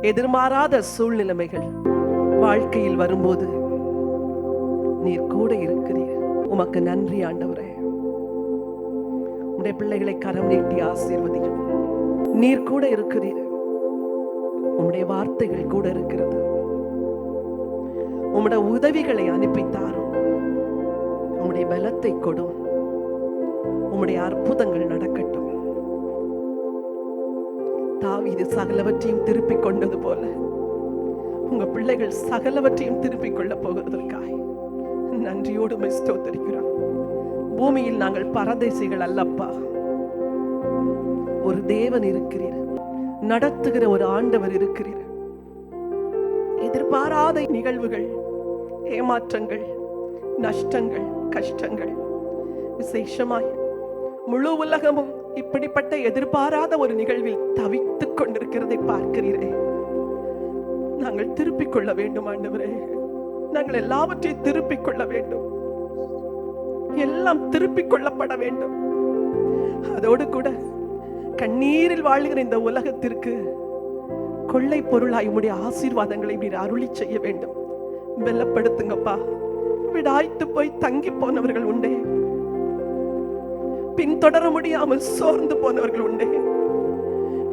எதிர்பாராத சூழ்நிலைமைகள் வாழ்க்கையில் வரும்போது நீர் கூட இருக்கிறீர். உமக்கு நன்றி ஆண்டவரே. உடைய பிள்ளைகளை கரம் நீட்டி ஆசீர்வதியும். நீர் கூட இருக்கிறீர். உம்முடைய வார்த்தைகள் கூட இருக்கிறது. உம்முடைய உதவிகளை அனுப்பித்தாரும். உம்முடைய பலத்தை கொடும். உம்முடைய அற்புதங்கள் நடக்கட்டும். தாவீது சகலவற்றையும் திருப்பிக் கொண்டது போல உங்க பிள்ளைகள் சகலவற்றையும் திருப்பிக் கொள்ள போகிறதற்காய் நன்றியோடு உம்மை ஸ்தோத்திரிக்கிறோம். பூமியில் நாங்கள் பரதேசிகள் அல்லப்பா. ஒரு தேவன் இருக்கிறீர், நடத்துகிற ஒரு ஆண்டவர் இருக்கிறீர். எதிர்பாராத நிகழ்வுகள், ஏமாற்றங்கள், நஷ்டங்கள், கஷ்டங்கள், விசேஷமாய் முழு உலகமும் இப்படிப்பட்ட எதிர்பாராத ஒரு நிகழ்வில் தவித்துக் கொண்டிருக்கிறதை பார்க்கிறீரே. நாங்கள் திருப்பிக் கொள்ள வேண்டும் ஆண்டவரே. நாங்கள் எல்லாவற்றையும் திருப்பிக் கொள்ள வேண்டும். எல்லாம் திருப்பிக் கொள்ளப்பட வேண்டும். அதோடு கூட கண்ணீரில் வாழுகிற இந்த உலகத்திற்கு கொள்ளை பொருளாய் உம்முடைய ஆசீர்வாதங்களை நீர் அருளி செய்ய வேண்டும். வெல்லப்படுத்துங்கப்பா. விடாய்த்து போய் தங்கி போனவர்கள் உண்டே, பின்தொடர முடியாமல் சோர்ந்து போனவர்கள் உண்டே.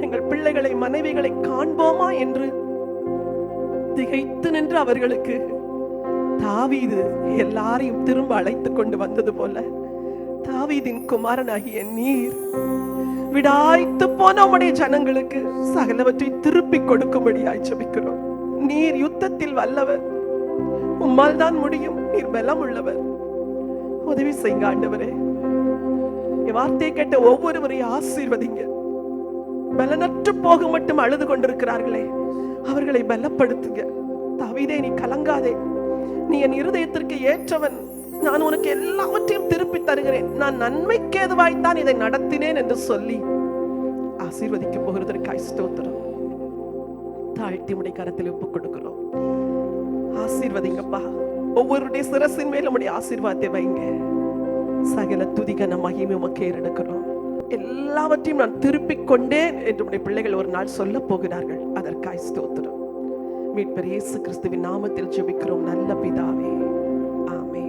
எங்கள் பிள்ளைகளை, மனைவிகளை காண்போமா என்று திகைத்து நின்று அவர்களுக்கு தாவீது எல்லாரையும் திரும்ப அழைத்து கொண்டு வந்தது போல, தாவீதின் குமாரனாகிய நீர் விடாய்த்து போன உம்முடைய ஜனங்களுக்கு சகலவற்றை திருப்பி கொடுக்கும்படியாய் ஜெபிக்கிறோம். நீர் யுத்தத்தில் வல்லவர், உம்மால் தான் முடியும். நீர் பலம் உள்ளவர். உதவி செய்யுங்க ஆண்டவரே. வார்த்தையை கேட்ட ஒவ்வொருவரையும் ஆசீர்வதிங்க. பலனற்று போக மட்டும் அழுது கொண்டிருக்கிறார்களே, அவர்களை பலப்படுத்துங்க. தாவீதே, நீ கலங்காதே. நீ என் இருதயத்திற்கு ஏற்றவன். நான் உனக்கு எல்லாவற்றையும் திருப்பி தருகிறேன். நான் நன்மைக்கு ஏதுவாய்த்தான் இதை நடத்தினேன் என்று சொல்லி ஆசீர்வதிக்க போகிறதற்காய் ஸ்தோத்திரம். தாழ்த்தி உடைய கரத்தில் ஒப்புக் கொடுக்கிறோம். ஆசீர்வதிங்கப்பா. ஒவ்வொருடைய சிரசின் மேல் உடைய ஆசீர்வாதத்தை வைங்க. சகல துதிகன மகிமை உமக்கு ஏறெடுக்கிறோம். எல்லாவற்றையும் நான் திருப்பிக் கொண்டேன் என்று உடைய பிள்ளைகள் ஒரு நாள் சொல்ல போகிறார்கள். அதற்காய் ஸ்தோத்திரம். மீட்பர் இயேசு கிறிஸ்துவின் நாமத்தில் ஜெபிக்கிறோம் நல்ல பிதாவே. ஆமென்.